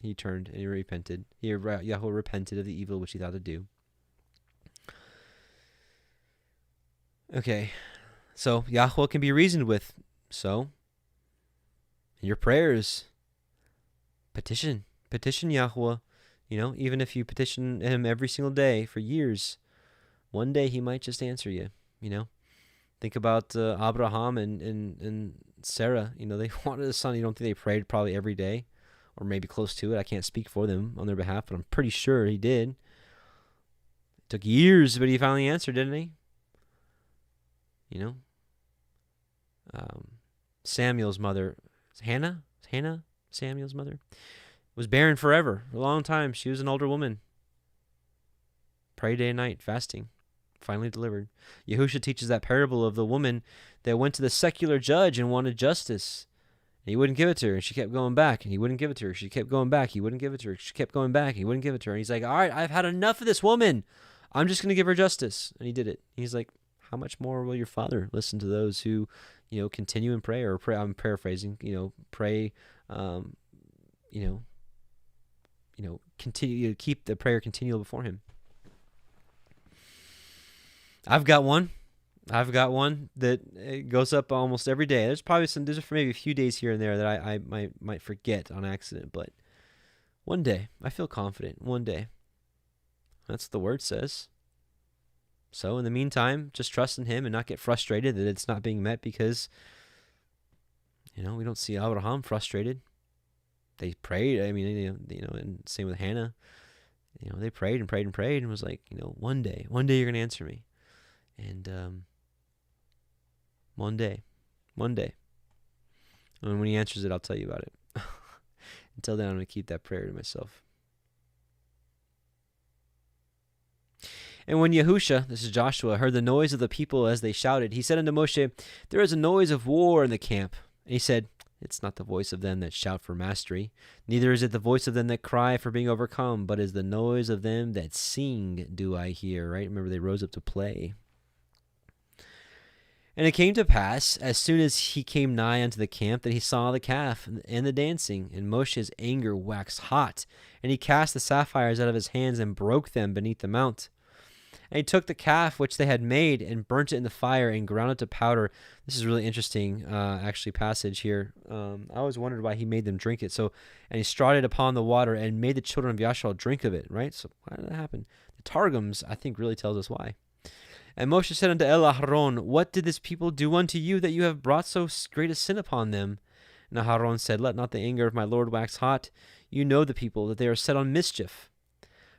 He turned and he repented. Yahuwah repented of the evil which he thought to do. Okay, so Yahuwah can be reasoned with. So in your prayers, petition Yahuwah. Even if you petition him every single day for years, one day he might just answer you. Think about Abraham and Sarah. They wanted a son. You don't think they prayed probably every day, or maybe close to it? I can't speak for them on their behalf, but I'm pretty sure he did. It took years, but he finally answered, didn't he? Samuel's mother, Hannah, Samuel's mother, was barren forever, a long time. She was an older woman. Pray day and night, fasting. Finally delivered. Yahusha teaches that parable of the woman that went to the secular judge and wanted justice. And he wouldn't give it to her, and she kept going back, and he wouldn't give it to her. She kept going back, he wouldn't give it to her. She kept going back, he wouldn't give it to her. And he's like, all right, I've had enough of this woman. I'm just going to give her justice. And he did it. He's like, how much more will your Father listen to those who, continue in prayer, or pray? I'm paraphrasing. Pray. Continue to keep the prayer continual before him. I've got one that goes up almost every day. There's maybe a few days here and there that I might forget on accident, but one day, I feel confident. One day. That's what the word says. So in the meantime, just trust in him and not get frustrated that it's not being met, because, we don't see Abraham frustrated. They prayed. I mean, and same with Hannah. They prayed and prayed and prayed, and was like, one day you're going to answer me. And one day. And when he answers it, I'll tell you about it. Until then, I'm going to keep that prayer to myself. And when Yahusha, this is Joshua, heard the noise of the people as they shouted, he said unto Moshe, there is a noise of war in the camp. And he said, it's not the voice of them that shout for mastery, neither is it the voice of them that cry for being overcome, but is the noise of them that sing do I hear, right? Remember, they rose up to play. And it came to pass, as soon as he came nigh unto the camp, that he saw the calf and the dancing, and Moshe's anger waxed hot, and he cast the sapphires out of his hands and broke them beneath the mount. And he took the calf which they had made and burnt it in the fire and ground it to powder. This is really interesting, actually, passage here. I always wondered why he made them drink it. So, and he strawed it upon the water and made the children of Yashal drink of it, right? So why did that happen? The Targums, I think, really tells us why. And Moshe said unto Aharon, what did this people do unto you that you have brought so great a sin upon them? And Aharon said, let not the anger of my Lord wax hot. You know the people, that they are set on mischief.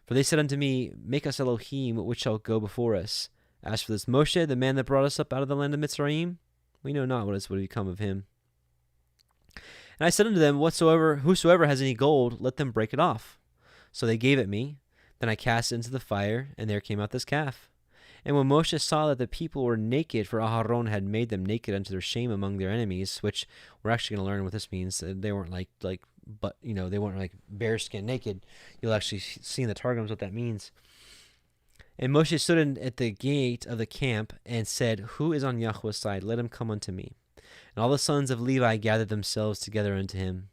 For they said unto me, make us Elohim, which shall go before us. As for this Moshe, the man that brought us up out of the land of Mitzrayim, we know not what is would become of him. And I said unto them, whosoever has any gold, let them break it off. So they gave it me. Then I cast it into the fire, and there came out this calf. And when Moshe saw that the people were naked, for Aharon had made them naked unto their shame among their enemies, which we're actually going to learn what this means. They weren't but they weren't like bearskin naked. You'll actually see in the Targums what that means. And Moshe stood at the gate of the camp and said, who is on Yahuah's side? Let him come unto me. And all the sons of Levi gathered themselves together unto him.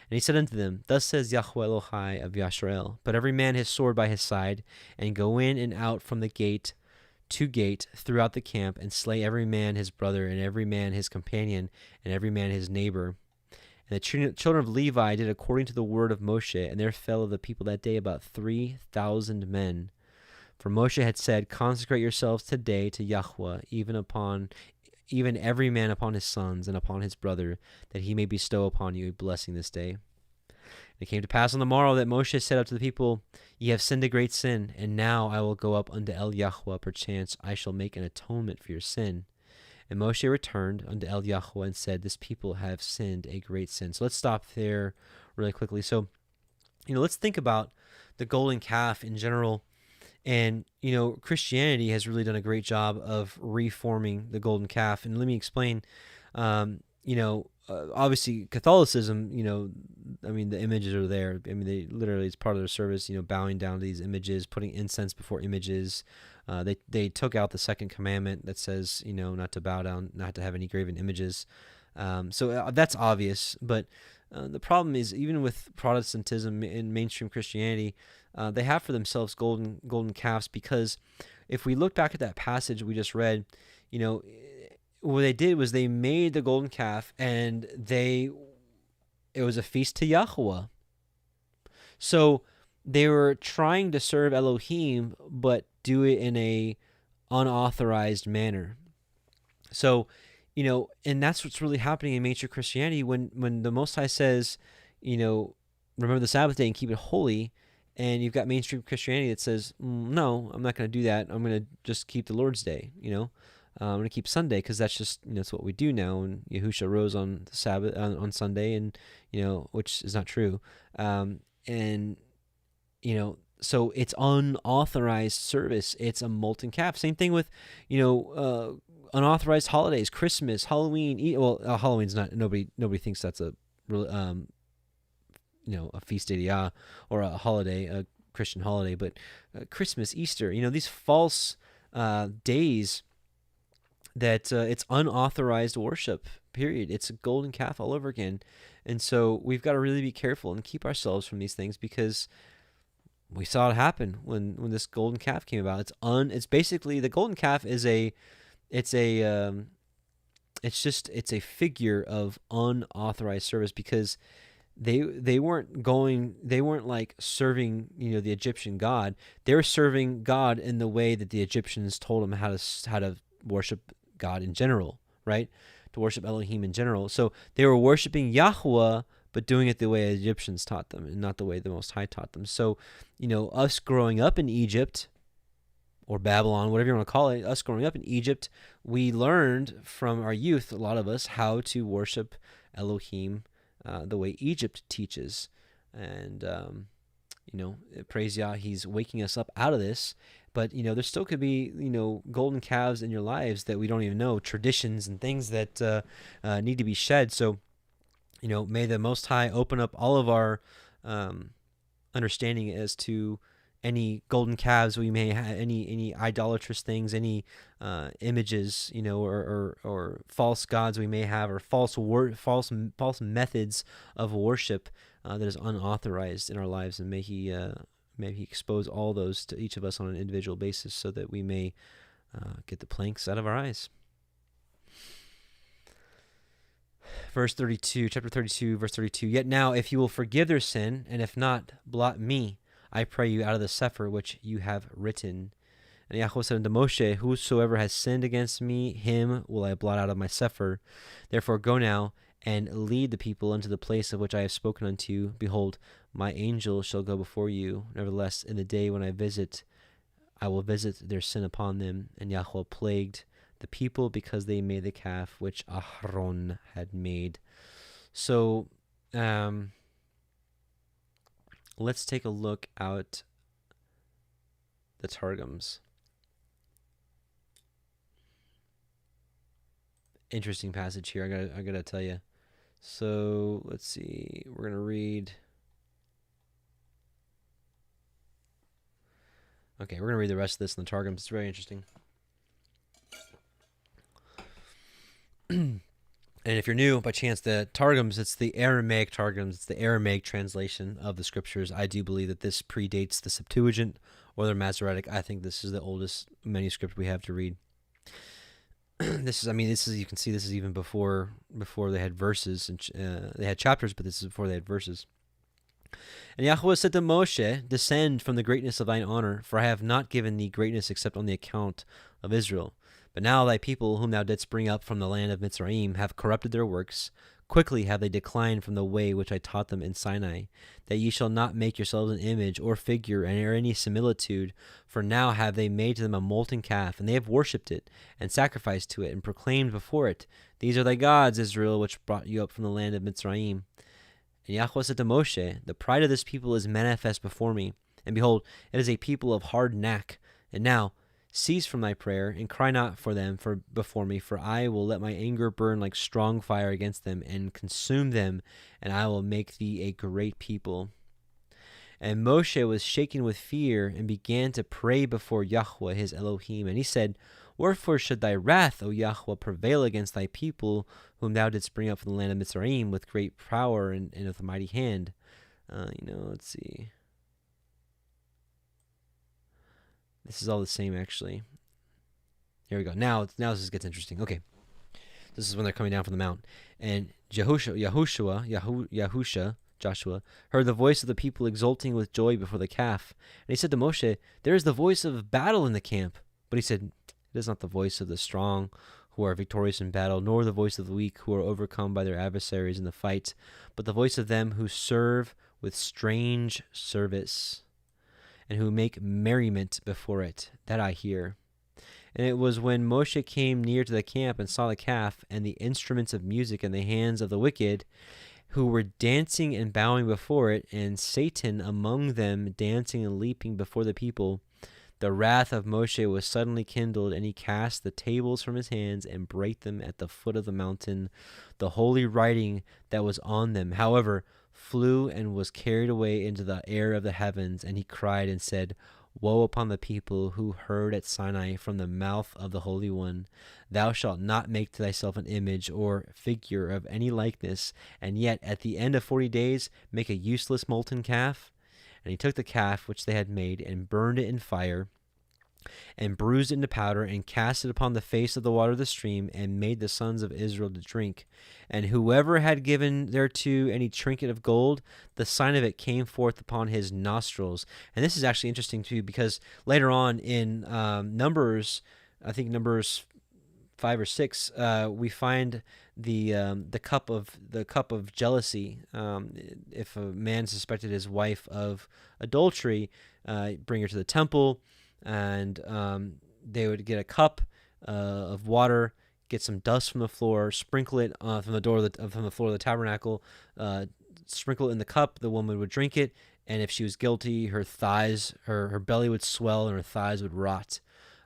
And he said unto them, thus says Yahuah Elohiym of Yisrael, put every man his sword by his side, and go in and out from the gate to gate throughout the camp, and slay every man his brother, and every man his companion, and every man his neighbor. And the children of Levi did according to the word of Moshe, and there fell of the people that day about 3,000 men. For Moshe had said, consecrate yourselves today to Yahuah, even every man upon his sons and upon his brother, that he may bestow upon you a blessing this day. And it came to pass on the morrow that Moshe said unto the people, ye have sinned a great sin, and now I will go up unto El Yahuah, perchance I shall make an atonement for your sin. And Moshe returned unto El Yahuah and said, this people have sinned a great sin. So let's stop there really quickly. So, let's think about the golden calf in general. And, Christianity has really done a great job of reforming the golden calf. And let me explain, obviously Catholicism, the images are there. They literally, it's part of their service, bowing down to these images, putting incense before images. They took out the second commandment that says, not to bow down, not to have any graven images. So that's obvious. But the problem is, even with Protestantism and mainstream Christianity, they have for themselves golden calves, because if we look back at that passage we just read, what they did was they made the golden calf, and it was a feast to Yahuah. So they were trying to serve Elohim, but do it in a unauthorized manner. So, and that's what's really happening in mainstream Christianity when the Most High says, remember the Sabbath day and keep it holy, and you've got mainstream Christianity that says, no, I'm not going to do that. I'm going to just keep the Lord's Day, I'm going to keep Sunday because that's just, it's what we do now. And Yahusha rose on the Sabbath, on Sunday, and, which is not true. So it's unauthorized service. It's a molten calf. Same thing with, unauthorized holidays, Christmas, Halloween. Halloween's not, nobody thinks that's a real, a feast day or a holiday, a Christian holiday, but Christmas, Easter, these false days that it's unauthorized worship, period. It's a golden calf all over again. And so we've got to really be careful and keep ourselves from these things, because we saw it happen when this golden calf came about. It's basically, the golden calf is it's a figure of unauthorized service, because they weren't like serving, the Egyptian god. They were serving God in the way that the Egyptians told them how to worship God in general, right? To worship Elohim in general. So they were worshiping Yahuah, but doing it the way the Egyptians taught them, and not the way the Most High taught them. So, us growing up in Egypt, or Babylon, whatever you want to call it, us growing up in Egypt, we learned from our youth, a lot of us, how to worship Elohim the way Egypt teaches. And, praise Yah, he's waking us up out of this, But, there still could be, golden calves in your lives that we don't even know, traditions and things that need to be shed. So, may the Most High open up all of our understanding as to any golden calves we may have, any idolatrous things, any images, or false gods we may have, or false methods of worship that is unauthorized in our lives, and may He expose all those to each of us on an individual basis, so that we may get the planks out of our eyes. Verse 32, chapter 32, verse 32. Yet now, if you will forgive their sin, and if not, blot me, I pray you, out of the sefer which you have written. And Yahuah said unto Moshe, whosoever has sinned against me, him will I blot out of my sefer. Therefore go now, and lead the people unto the place of which I have spoken unto you. Behold, my angel shall go before you. Nevertheless, in the day when I will visit their sin upon them. And Yahuah plagued the people because they made the calf which Aharon had made. So, let's take a look at the Targums. Interesting passage here, I gotta tell you. So let's see. We're gonna read. Okay, we're gonna read the rest of this in the Targums. It's very interesting. And if you're new by chance, the Targums, it's the Aramaic Targums, it's the Aramaic translation of the scriptures. I do believe that this predates the Septuagint or the Masoretic. I think this is the oldest manuscript we have to read. This is you can see this is even before they had verses, and they had chapters, but this is before they had verses. And Yahuah said to Moshe, descend from the greatness of thine honor, for I have not given thee greatness except on the account of Israel. But now thy people, whom thou didst bring up from the land of Mitzrayim, have corrupted their works. Quickly have they declined from the way which I taught them in Sinai, that ye shall not make yourselves an image or figure or any similitude. For now have they made to them a molten calf, and they have worshipped it, and sacrificed to it, and proclaimed before it, these are thy gods, Israel, which brought you up from the land of Mitzrayim. And Yahuah said to Moshe, the pride of this people is manifest before me, and behold, it is a people of hard neck. And now, cease from thy prayer, and cry not for them before me, for I will let my anger burn like strong fire against them, and consume them, and I will make thee a great people. And Moshe was shaken with fear, and began to pray before Yahuah his Elohim. And he said, wherefore should thy wrath, O Yahuah, prevail against thy people, whom thou didst bring up from the land of Mitzrayim with great power and with a mighty hand? Let's see. This is all the same, actually. Here we go. Now this gets interesting. Okay. This is when they're coming down from the mount. And Joshua heard the voice of the people exulting with joy before the calf. And he said to Moshe, there is the voice of battle in the camp. But he said, it is not the voice of the strong who are victorious in battle, nor the voice of the weak who are overcome by their adversaries in the fight, but the voice of them who serve with strange service, and who make merriment before it, that I hear. And it was when Moshe came near to the camp and saw the calf and the instruments of music in the hands of the wicked, who were dancing and bowing before it, and Satan among them dancing and leaping before the people, the wrath of Moshe was suddenly kindled, and he cast the tables from his hands and brake them at the foot of the mountain. The holy writing that was on them, however, flew and was carried away into the air of the heavens, and he cried and said, woe upon the people who heard at Sinai from the mouth of the Holy One. Thou shalt not make to thyself an image or figure of any likeness, and yet at the end of 40 days make a useless molten calf. And he took the calf which they had made, and burned it in fire, and bruised it into powder, and cast it upon the face of the water of the stream, and made the sons of Israel to drink. And whoever had given thereto any trinket of gold, the sign of it came forth upon his nostrils. And this is actually interesting too, because later on in Numbers, I think Numbers 5 or 6, we find the cup of jealousy. If a man suspected his wife of adultery, bring her to the temple, and they would get a cup of water, get some dust from the floor, sprinkle it from the floor of the tabernacle, sprinkle it in the cup, the woman would drink it, and if she was guilty, her thighs, her belly would swell and her thighs would rot.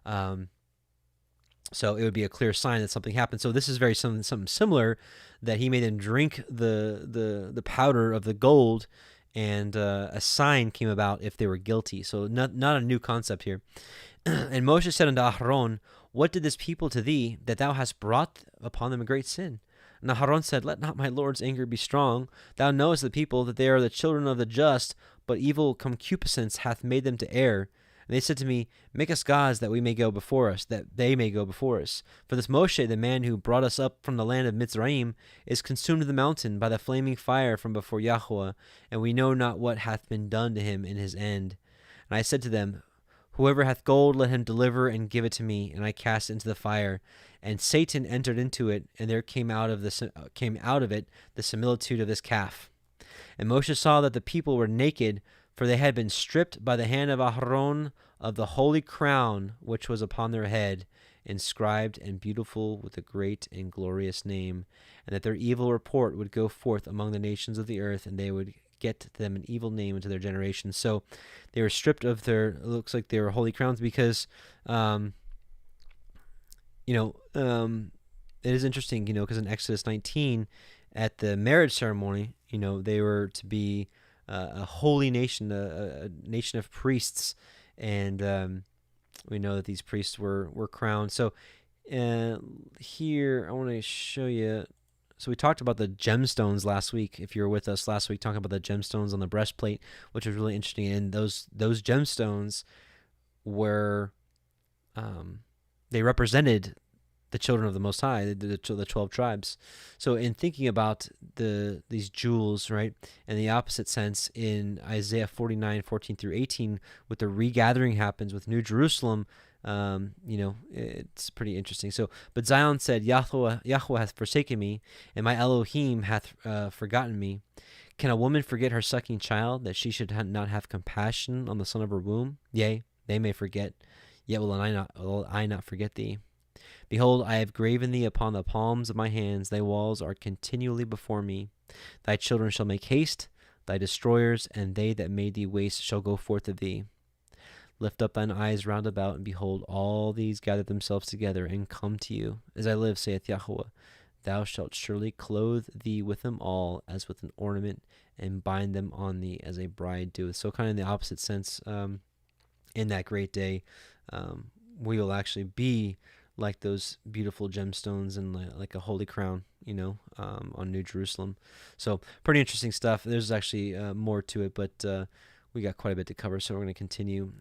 So it would be a clear sign that something happened. So this is very something similar, that he made them drink the powder of the gold, and a sign came about if they were guilty. So not a new concept here. And Moshe said unto Aharon, what did this people to thee, that thou hast brought upon them a great sin? And Aharon said, let not my Lord's anger be strong. Thou knowest the people, that they are the children of the just, but evil concupiscence hath made them to err. And they said to me, make us gods that we may go before us, that they may go before us. For this Moshe, the man who brought us up from the land of Mitzrayim, is consumed in the mountain by the flaming fire from before Yahuah, and we know not what hath been done to him in his end. And I said to them, whoever hath gold, let him deliver and give it to me, and I cast it into the fire. And Satan entered into it, and there came out of it the similitude of this calf. And Moshe saw that the people were naked, for they had been stripped by the hand of Aharon of the holy crown which was upon their head, inscribed and beautiful with a great and glorious name, and that their evil report would go forth among the nations of the earth, and they would get them an evil name into their generations. So they were stripped of it looks like they were holy crowns, because, it is interesting, because in Exodus 19, at the marriage ceremony, they were to be a holy nation, a nation of priests, and we know that these priests were crowned. So here I want to show you. So we talked about the gemstones last week. If you were with us last week, talking about the gemstones on the breastplate, which was really interesting. And those gemstones were they represented the children of the Most High, the 12 tribes. So in thinking about these jewels, right, and the opposite sense in Isaiah 49:14 through 18, with the regathering happens with New Jerusalem, it's pretty interesting. So, but Zion said, Yahuah hath forsaken me, and my Elohim hath forgotten me. Can a woman forget her sucking child, that she should not have compassion on the son of her womb? Yea, they may forget, yet will I not forget thee. Behold, I have graven thee upon the palms of my hands. Thy walls are continually before me. Thy children shall make haste, thy destroyers, and they that made thee waste shall go forth of thee. Lift up thine eyes round about, and behold, all these gather themselves together, and come to you. As I live, saith Yahuah, thou shalt surely clothe thee with them all, as with an ornament, and bind them on thee as a bride doeth. So kind of in the opposite sense, in that great day, we will actually be like those beautiful gemstones and like a holy crown, on New Jerusalem. So pretty interesting stuff. There's actually more to it, but we got quite a bit to cover, so we're going to continue.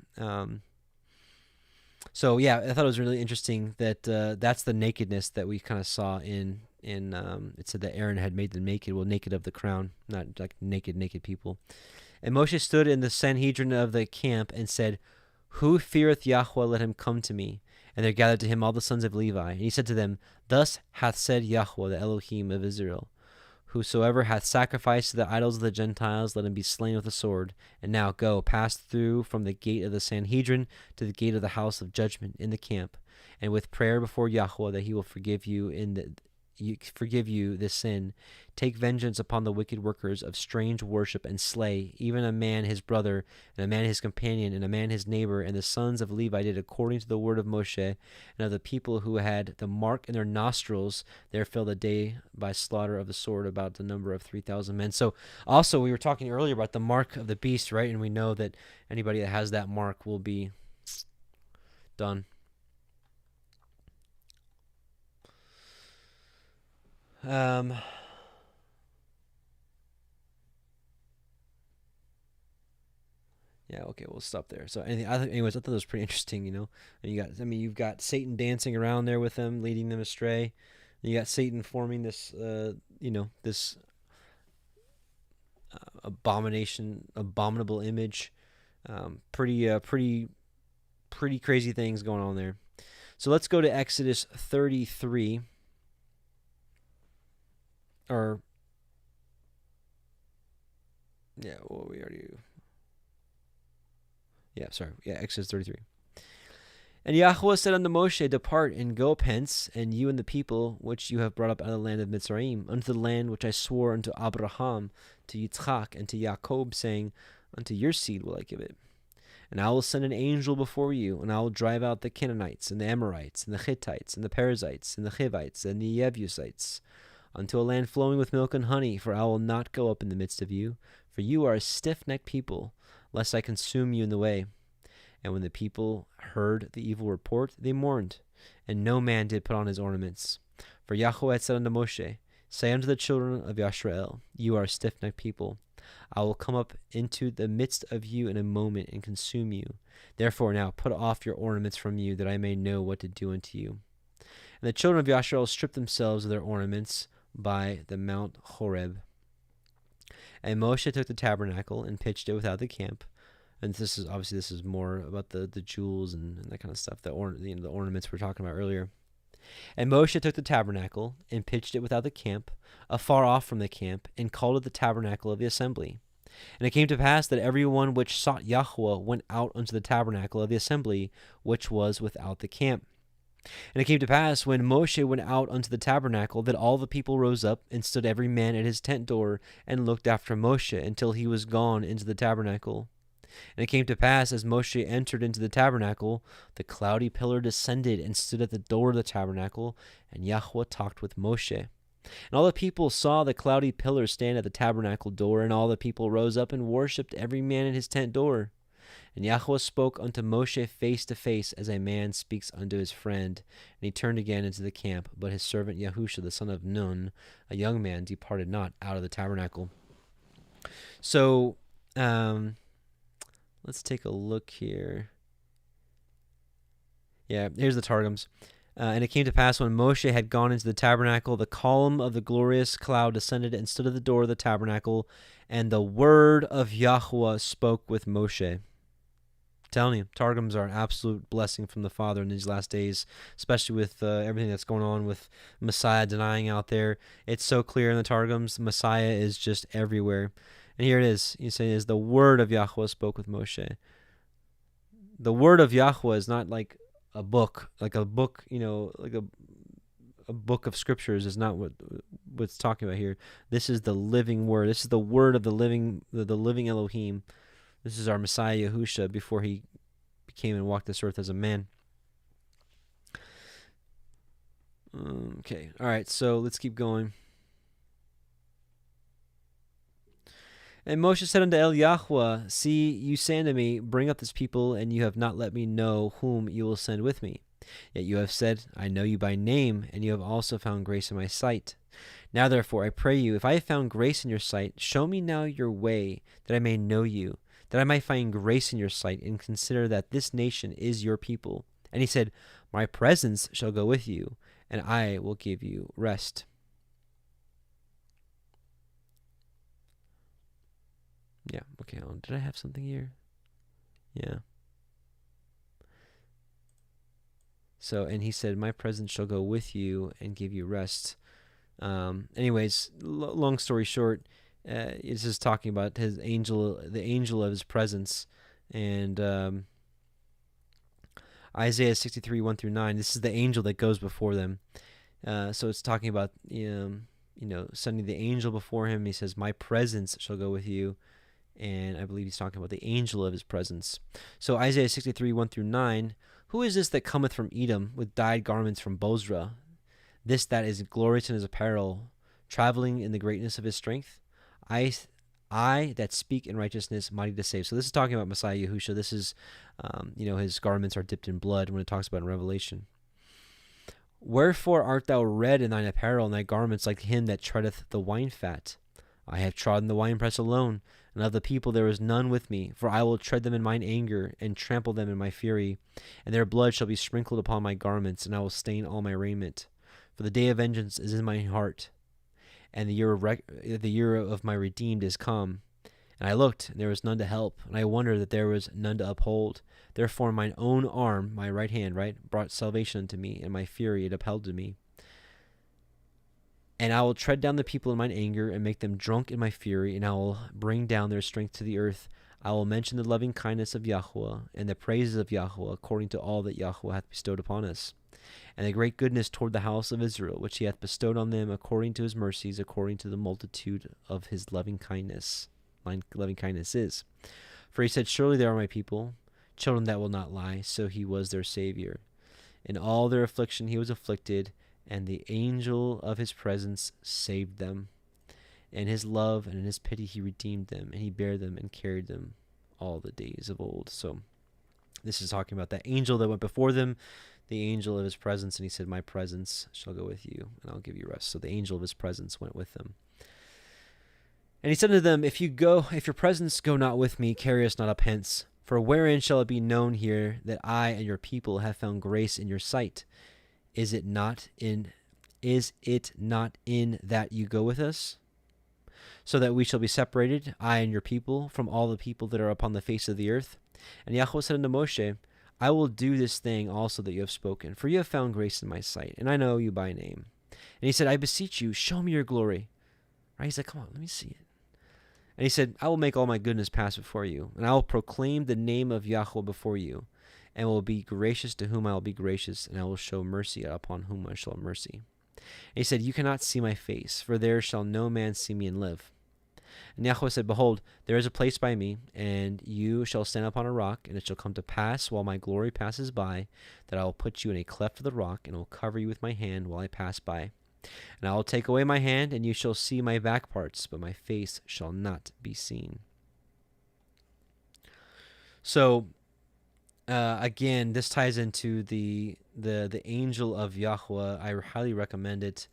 So yeah, I thought it was really interesting that that's the nakedness that we kind of saw in it said that Aaron had made them naked. Well, naked of the crown, not like naked people. And Moshe stood in the Sanhedrin of the camp and said, who feareth Yahuah, let him come to me. And there gathered to him all the sons of Levi. And he said to them, thus hath said Yahuah, the Elohim of Israel, whosoever hath sacrificed to the idols of the Gentiles, let him be slain with the sword. And now go, pass through from the gate of the Sanhedrin to the gate of the house of judgment in the camp, and with prayer before Yahuah, that he will forgive you this sin. Take vengeance upon the wicked workers of strange worship, and slay even a man his brother, and a man his companion, and a man his neighbor. And the sons of Levi did according to the word of Moshe. And of the people who had the mark in their nostrils, there fell the day by slaughter of the sword, about the number of 3,000 men. So also we were talking earlier about the mark of the beast, right? And we know that anybody that has that mark will be done. Yeah, okay, we'll stop there. So anyways, I thought it was pretty interesting, And you've got Satan dancing around there with them, leading them astray. And you got Satan forming this, this abominable image. Pretty crazy things going on there. So let's go to Exodus 33. Exodus 33. And Yahuah said unto Moshe, depart and go up hence, and you and the people which you have brought up out of the land of Mitzrayim, unto the land which I swore unto Abraham to Yitzchak and to Yaakov, saying, unto your seed will I give it. And I will send an angel before you, and I will drive out the Canaanites, and the Amorites, and the Hittites, and the Perizzites, and the Hivites, and the Jebusites, unto a land flowing with milk and honey, for I will not go up in the midst of you, for you are a stiff-necked people, lest I consume you in the way. And when the people heard the evil report, they mourned, and no man did put on his ornaments. For Yahuah had said unto Moshe, say unto the children of Yisrael, you are a stiff-necked people. I will come up into the midst of you in a moment and consume you. Therefore now put off your ornaments from you, that I may know what to do unto you. And the children of Yisrael stripped themselves of their ornaments by the Mount Horeb. And Moshe took the tabernacle and pitched it without the camp. And this is more about the jewels and that kind of stuff, the ornaments we were talking about earlier. And Moshe took the tabernacle and pitched it without the camp, afar off from the camp, and called it the tabernacle of the assembly. And it came to pass that every one which sought Yahuah went out unto the tabernacle of the assembly, which was without the camp. And it came to pass, when Moshe went out unto the tabernacle, that all the people rose up, and stood every man at his tent door, and looked after Moshe, until he was gone into the tabernacle. And it came to pass, as Moshe entered into the tabernacle, the cloudy pillar descended and stood at the door of the tabernacle, and Yahuah talked with Moshe. And all the people saw the cloudy pillar stand at the tabernacle door, and all the people rose up and worshipped every man at his tent door. And Yahuah spoke unto Moshe face to face, as a man speaks unto his friend. And he turned again into the camp, but his servant Yahusha, the son of Nun, a young man, departed not out of the tabernacle. So, let's take a look here. Yeah, here's the Targums. And it came to pass, when Moshe had gone into the tabernacle, the column of the glorious cloud descended and stood at the door of the tabernacle, and the word of Yahuah spoke with Moshe. I'm telling you, Targums are an absolute blessing from the Father in these last days, especially with everything that's going on with Messiah denying out there. It's so clear in the Targums. Messiah is just everywhere. And here it is. You say, is the word of Yahuah spoke with Moshe. The word of Yahuah is not like a book, like a book of scriptures is not what's talking about here. This is the living word. This is the word of the living Elohim. This is our Messiah Yahusha before he became and walked this earth as a man. Okay. All right. So let's keep going. And Moshe said unto Yahuah, see, you say unto me, bring up this people, and you have not let me know whom you will send with me. Yet you have said, I know you by name, and you have also found grace in my sight. Now therefore, I pray you, if I have found grace in your sight, show me now your way, that I may know you, that I might find grace in your sight, and consider that this nation is your people. And he said, my presence shall go with you, and I will give you rest. Yeah, okay, did I have something here? Yeah. So, and he said, my presence shall go with you and give you rest. Anyways, long story short, it's just talking about his angel, the angel of his presence. And Isaiah 63, 1-9, this is the angel that goes before them. So it's talking about, sending the angel before him. He says, my presence shall go with you. And I believe he's talking about the angel of his presence. So Isaiah 63, 1-9, who is this that cometh from Edom with dyed garments from Bozrah? This that is glorious in his apparel, traveling in the greatness of his strength? I that speak in righteousness, mighty to save. So this is talking about Messiah Yahusha. This is, his garments are dipped in blood when it talks about in Revelation. Wherefore art thou red in thine apparel, and thy garments like him that treadeth the wine fat? I have trodden the winepress alone, and of the people there is none with me, for I will tread them in mine anger, and trample them in my fury, and their blood shall be sprinkled upon my garments, and I will stain all my raiment. For the day of vengeance is in my heart, and the year of my redeemed is come. And I looked, and there was none to help, and I wondered that there was none to uphold. Therefore mine own arm, my right hand, brought salvation unto me, and my fury it upheld to me. And I will tread down the people in mine anger, and make them drunk in my fury, and I will bring down their strength to the earth. I will mention the loving kindness of Yahuah, and the praises of Yahuah, according to all that Yahuah hath bestowed upon us. and the great goodness toward the house of Israel, which he hath bestowed on them according to his mercies, according to the multitude of his loving kindness. Loving kindness is. For he said, surely they are my people, children that will not lie. So he was their Savior. In all their affliction he was afflicted, and the angel of his presence saved them. In his love and in his pity he redeemed them, and he bare them and carried them all the days of old. So this is talking about that angel that went before them, the angel of his presence, and he said, my presence shall go with you, and I'll give you rest. So the angel of his presence went with them. And he said unto them, if your presence go not with me, carry us not up hence. For wherein shall it be known here that I and your people have found grace in your sight? Is it not in that you go with us? So that we shall be separated, I and your people, from all the people that are upon the face of the earth. And Yahuwah said unto Moshe, I will do this thing also that you have spoken, for you have found grace in my sight, and I know you by name. And he said, I beseech you, show me your glory. Right? He's like, come on, let me see it. And he said, I will make all my goodness pass before you, and I will proclaim the name of Yahuwah before you, and will be gracious to whom I will be gracious, and I will show mercy upon whom I shall have mercy. And he said, you cannot see my face, for there shall no man see me and live. And Yahuwah said, behold, there is a place by me, and you shall stand upon a rock, and it shall come to pass while my glory passes by, that I will put you in a cleft of the rock, and will cover you with my hand while I pass by. And I will take away my hand, and you shall see my back parts, but my face shall not be seen. So, again, this ties into the angel of Yahuwah. I highly recommend it.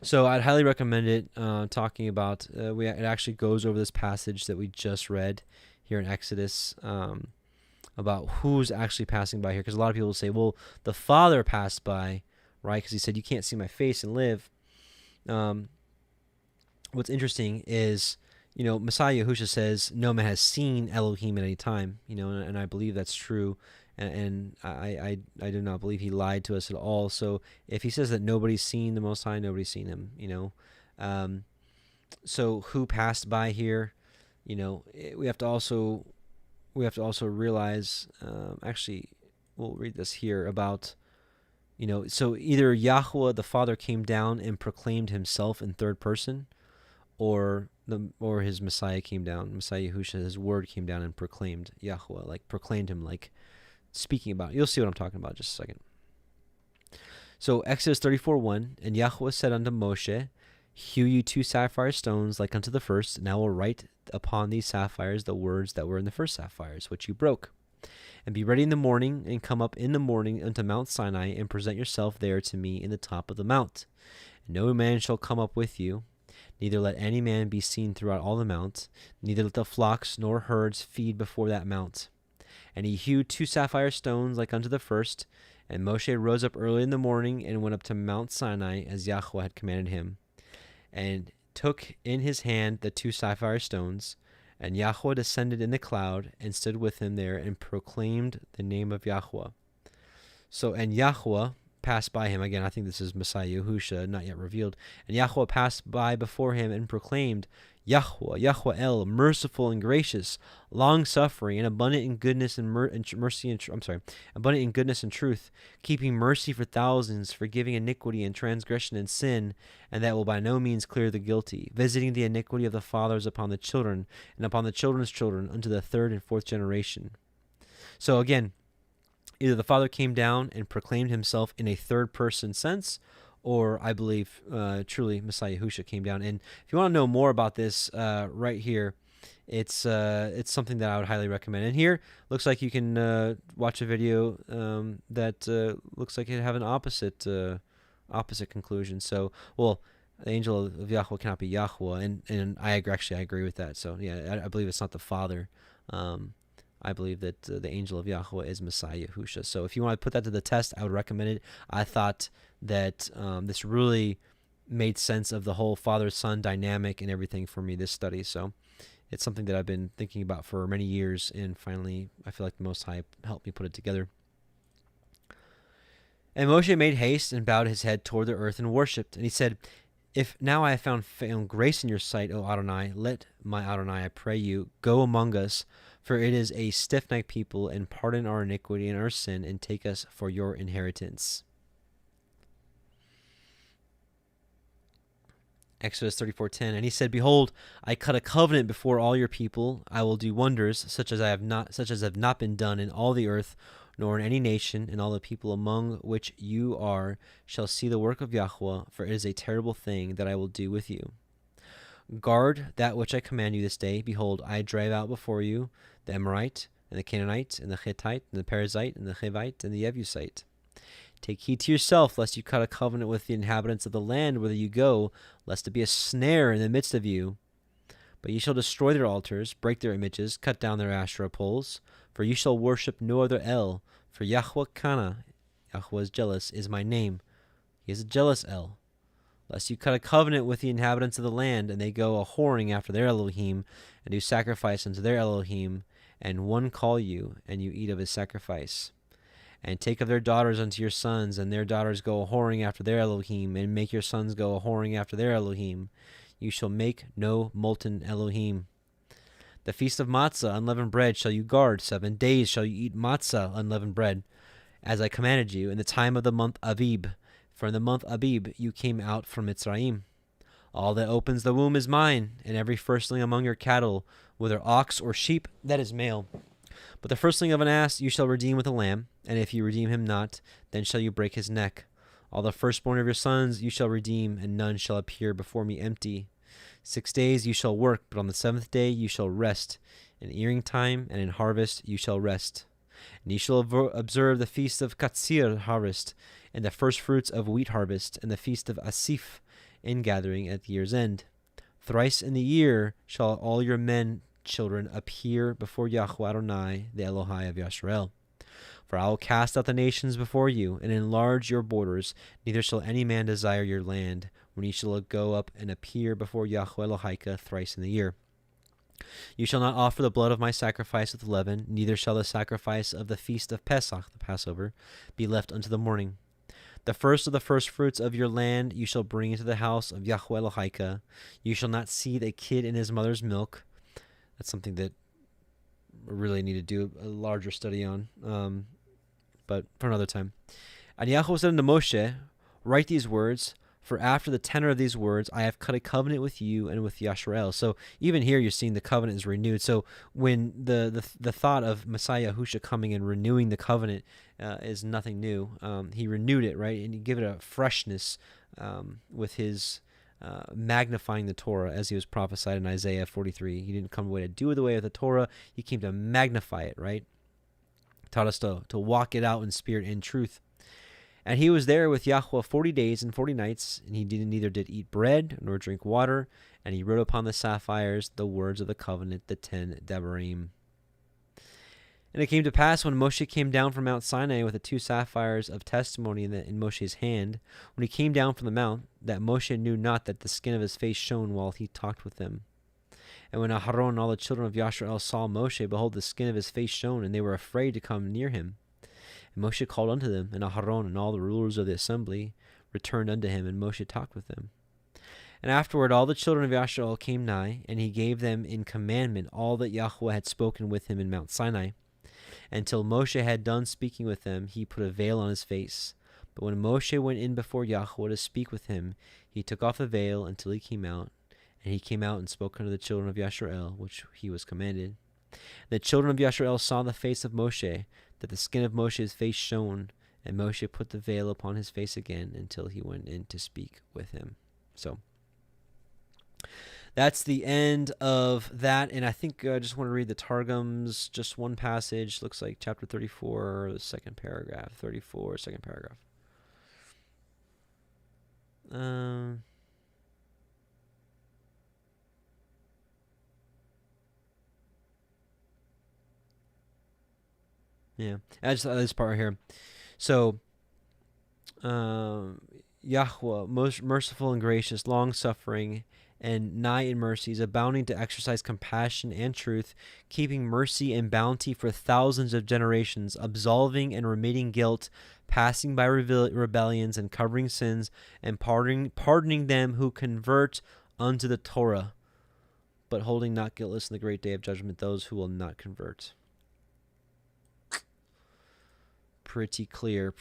So I'd highly recommend it, talking about, it actually goes over this passage that we just read here in Exodus, about who's actually passing by here. Because a lot of people will say, well, the Father passed by, right? Because he said, you can't see my face and live. What's interesting is, Messiah Yahusha says, no man has seen Elohim at any time, and I believe that's true. And I do not believe he lied to us at all. So if he says that nobody's seen the Most High, nobody's seen him, So who passed by here? We have to also realize, actually, we'll read this here about, so either Yahuwah the Father came down and proclaimed himself in third person, or his Messiah came down, Messiah Yahusha, his word came down and proclaimed Yahuwah, like proclaimed him, like speaking about. You'll see what I'm talking about in just a second. So Exodus 34:1, and Yahuwah said unto Moshe, hew you 2 sapphire stones like unto the first, and I will write upon these sapphires the words that were in the first sapphires, which you broke. And be ready in the morning, and come up in the morning unto Mount Sinai, and present yourself there to me in the top of the mount. And no man shall come up with you, neither let any man be seen throughout all the mount, neither let the flocks nor herds feed before that mount. And he hewed 2 sapphire stones like unto the first. And Moshe rose up early in the morning, and went up to Mount Sinai, as Yahuwah had commanded him, and took in his hand the 2 sapphire stones. And Yahuwah descended in the cloud, and stood with him there, and proclaimed the name of Yahuwah. So, and Yahuwah passed by him. Again, I think this is Messiah Yahusha, not yet revealed. And Yahuwah passed by before him, and proclaimed, Yahuah El, merciful and gracious, long-suffering, and abundant in goodness and abundant in goodness and truth, keeping mercy for thousands, forgiving iniquity and transgression and sin, and that will by no means clear the guilty, visiting the iniquity of the fathers upon the children, and upon the children's children, unto the 3rd and 4th generation. So again, either the Father came down and proclaimed himself in a third-person sense, or I believe truly Messiah Yahusha came down. And if you want to know more about this, right here, it's something that I would highly recommend. And here looks like you can watch a video that looks like it have an opposite conclusion. So, well, the angel of Yahuwah cannot be Yahuwah, and I agree with that. So yeah, I believe it's not the Father. I believe that the angel of Yahuwah is Messiah Yahusha. So if you want to put that to the test, I would recommend it. I thought that this really made sense of the whole father-son dynamic and everything for me, this study. So it's something that I've been thinking about for many years, and finally I feel like the Most High helped me put it together. And Moshe made haste and bowed his head toward the earth and worshipped. And he said, If now I have found grace in your sight, O Adonai, let my Adonai, I pray you, go among us, for it is a stiff-necked people, and pardon our iniquity and our sin, and take us for your inheritance. Exodus 34:10, and he said, Behold, I cut a covenant before all your people. I will do wonders such as have not been done in all the earth, nor in any nation, and all the people among which you are shall see the work of Yahuah, for it is a terrible thing that I will do with you. Guard that which I command you this day. Behold, I drive out before you the Amorite, and the Canaanite, and the Hittite, and the Perizzite, and the Hivite, and the Jebusite. Take heed to yourself, lest you cut a covenant with the inhabitants of the land whither you go, lest it be a snare in the midst of you. But ye shall destroy their altars, break their images, cut down their Asherah poles, for you shall worship no other El. For Yahuah Kana, Yahuah is jealous, is my name. He is a jealous El. Lest you cut a covenant with the inhabitants of the land, and they go a-whoring after their Elohim, and do sacrifice unto their Elohim, and one call you, and you eat of his sacrifice. And take of their daughters unto your sons, and their daughters go a-whoring after their Elohim, and make your sons go a-whoring after their Elohim. You shall make no molten Elohim. The feast of matzah, unleavened bread, shall you guard. 7 days shall you eat matzah, unleavened bread, as I commanded you, in the time of the month Abib. For in the month Abib you came out from Mitzrayim. All that opens the womb is mine, and every firstling among your cattle, whether ox or sheep, that is male. But the firstling of an ass you shall redeem with a lamb, and if you redeem him not, then shall you break his neck. All the firstborn of your sons you shall redeem, and none shall appear before me empty. 6 days you shall work, but on the 7th day you shall rest. In earing time and in harvest you shall rest. And ye shall observe the feast of Katsir harvest, and the first fruits of wheat harvest, and the feast of Asif, ingathering at the year's end. Thrice in the year shall all your men children appear before Yahuah Adonai, the Elohai of Yisrael. For I will cast out the nations before you, and enlarge your borders, neither shall any man desire your land, when ye shall go up and appear before Yahuah Elohim thrice in the year. You shall not offer the blood of my sacrifice with leaven, neither shall the sacrifice of the feast of Pesach, the Passover, be left unto the morning. The first of the firstfruits of your land you shall bring into the house of Yahuah Elohim. You shall not seethe a kid in his mother's milk. That's something that we really need to do a larger study on, but for another time. And Yahuah said unto Moshe, Write these words, for after the tenor of these words I have cut a covenant with you and with Yisrael. So even here you're seeing the covenant is renewed. So when the thought of Messiah Yahusha coming and renewing the covenant is nothing new. He renewed it, right? And he gave it a freshness with his magnifying the Torah, as he was prophesied in Isaiah 43. He didn't come away to do away with the Torah. He came to magnify it, right? Taught us to walk it out in spirit and truth. And he was there with Yahuah 40 days and 40 nights, and he neither did eat bread nor drink water, and he wrote upon the sapphires the words of the covenant, the 10 Devarim. And it came to pass when Moshe came down from Mount Sinai with the 2 sapphires of testimony in Moshe's hand, when he came down from the mount, that Moshe knew not that the skin of his face shone while he talked with them. And when Aharon and all the children of Yisrael saw Moshe, behold, the skin of his face shone, and they were afraid to come near him. And Moshe called unto them, and Aharon and all the rulers of the assembly returned unto him, and Moshe talked with them. And afterward all the children of Yisrael came nigh, and he gave them in commandment all that Yahuah had spoken with him in Mount Sinai. Until Moshe had done speaking with them, he put a veil on his face. But when Moshe went in before Yahuah to speak with him, he took off the veil until he came out. And he came out and spoke unto the children of Yisrael, which he was commanded. The children of Yisrael saw the face of Moshe, that the skin of Moshe's face shone, and Moshe put the veil upon his face again until he went in to speak with him. So that's the end of that, and I think I just want to read the Targums, just one passage. Looks like chapter 34, the second paragraph. 34, second paragraph. Yeah, I just this part right here. So, Yahuah, most merciful and gracious, long-suffering, and nigh in mercies, abounding to exercise compassion and truth, keeping mercy and bounty for thousands of generations, absolving and remitting guilt, passing by rebellions and covering sins, and pardoning them who convert unto the Torah, but holding not guiltless in the great day of judgment those who will not convert. Pretty clear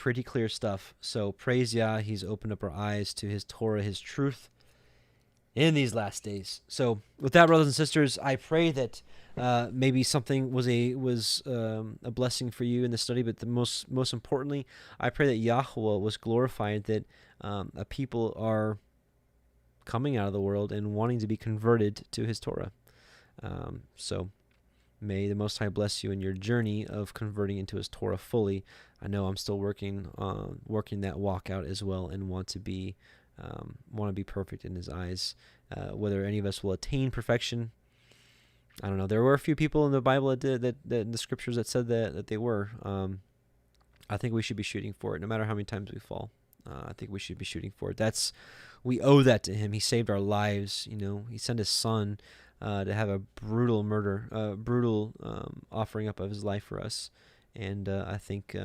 stuff. So praise Yah, he's opened up our eyes to his Torah, his truth in these last days. So with that, brothers and sisters, I pray that maybe something was a blessing for you in the study, but the most importantly, I pray that Yahuah was glorified, that a people are coming out of the world and wanting to be converted to his Torah. So may the Most High bless you in your journey of converting into his Torah fully. I know I'm still working that walk out as well, and want to be perfect in his eyes. Whether any of us will attain perfection, I don't know. There were a few people in the Bible that did that in the scriptures that said that they were. I think we should be shooting for it, no matter how many times we fall. I think we should be shooting for it. We owe that to him. He saved our lives. He sent his son to have a brutal offering up of his life for us. And I think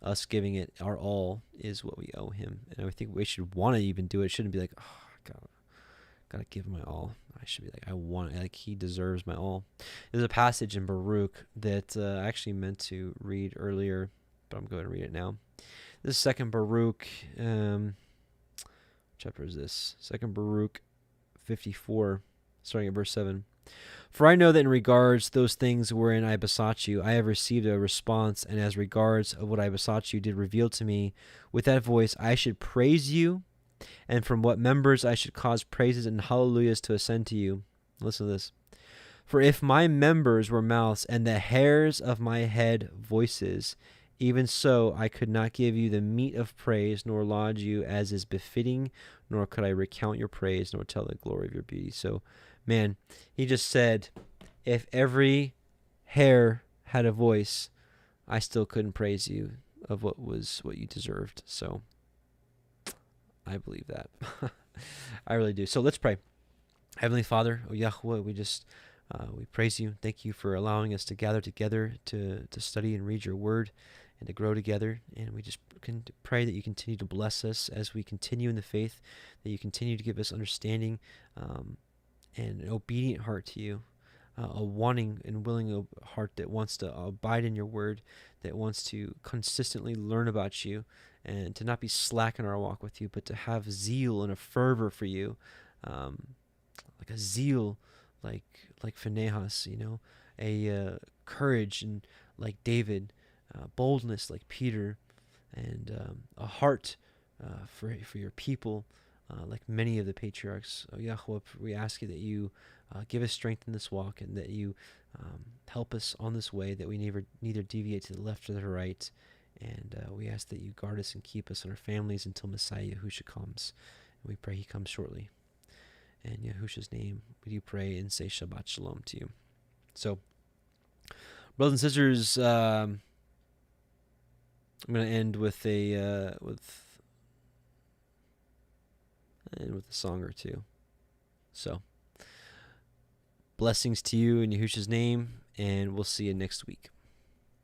us giving it our all is what we owe him. And I think we should want to even do it. It shouldn't be like, oh, gotta give him my all. I should be like, he deserves my all. There's a passage in Baruch that I actually meant to read earlier, but I'm going to read it now. This is 2 Baruch, chapter is this? 2 Baruch 54, starting at verse 7. For I know that in regards those things wherein I besought you, I have received a response, and as regards of what I besought you did reveal to me, with that voice I should praise you, and from what members I should cause praises and hallelujahs to ascend to you. Listen to this. For if my members were mouths, and the hairs of my head voices, even so I could not give you the meat of praise, nor laud you as is befitting, nor could I recount your praise, nor tell the glory of your beauty. So, man, he just said, if every hair had a voice, I still couldn't praise you of what you deserved. So I believe that. I really do. So let's pray. Heavenly Father, O Yahuah, we praise you. Thank you for allowing us to gather together to study and read your word and to grow together. And we just can pray that you continue to bless us as we continue in the faith, that you continue to give us understanding and an obedient heart to you, a wanting and willing heart that wants to abide in your word, that wants to consistently learn about you, and to not be slack in our walk with you, but to have zeal and a fervor for you, like a zeal like Phinehas, a courage and like David, boldness like Peter, and a heart for your people, like many of the patriarchs. Oh, Yahuah, we ask you that you give us strength in this walk, and that you help us on this way, that we neither deviate to the left or the right. And we ask that you guard us and keep us and our families until Messiah Yahusha comes. And we pray he comes shortly. In Yahusha's name, we do pray and say Shabbat Shalom to you. So, brothers and sisters, I'm going to end with a song or two. So, blessings to you in Yahusha's name, and we'll see you next week.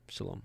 Shalom.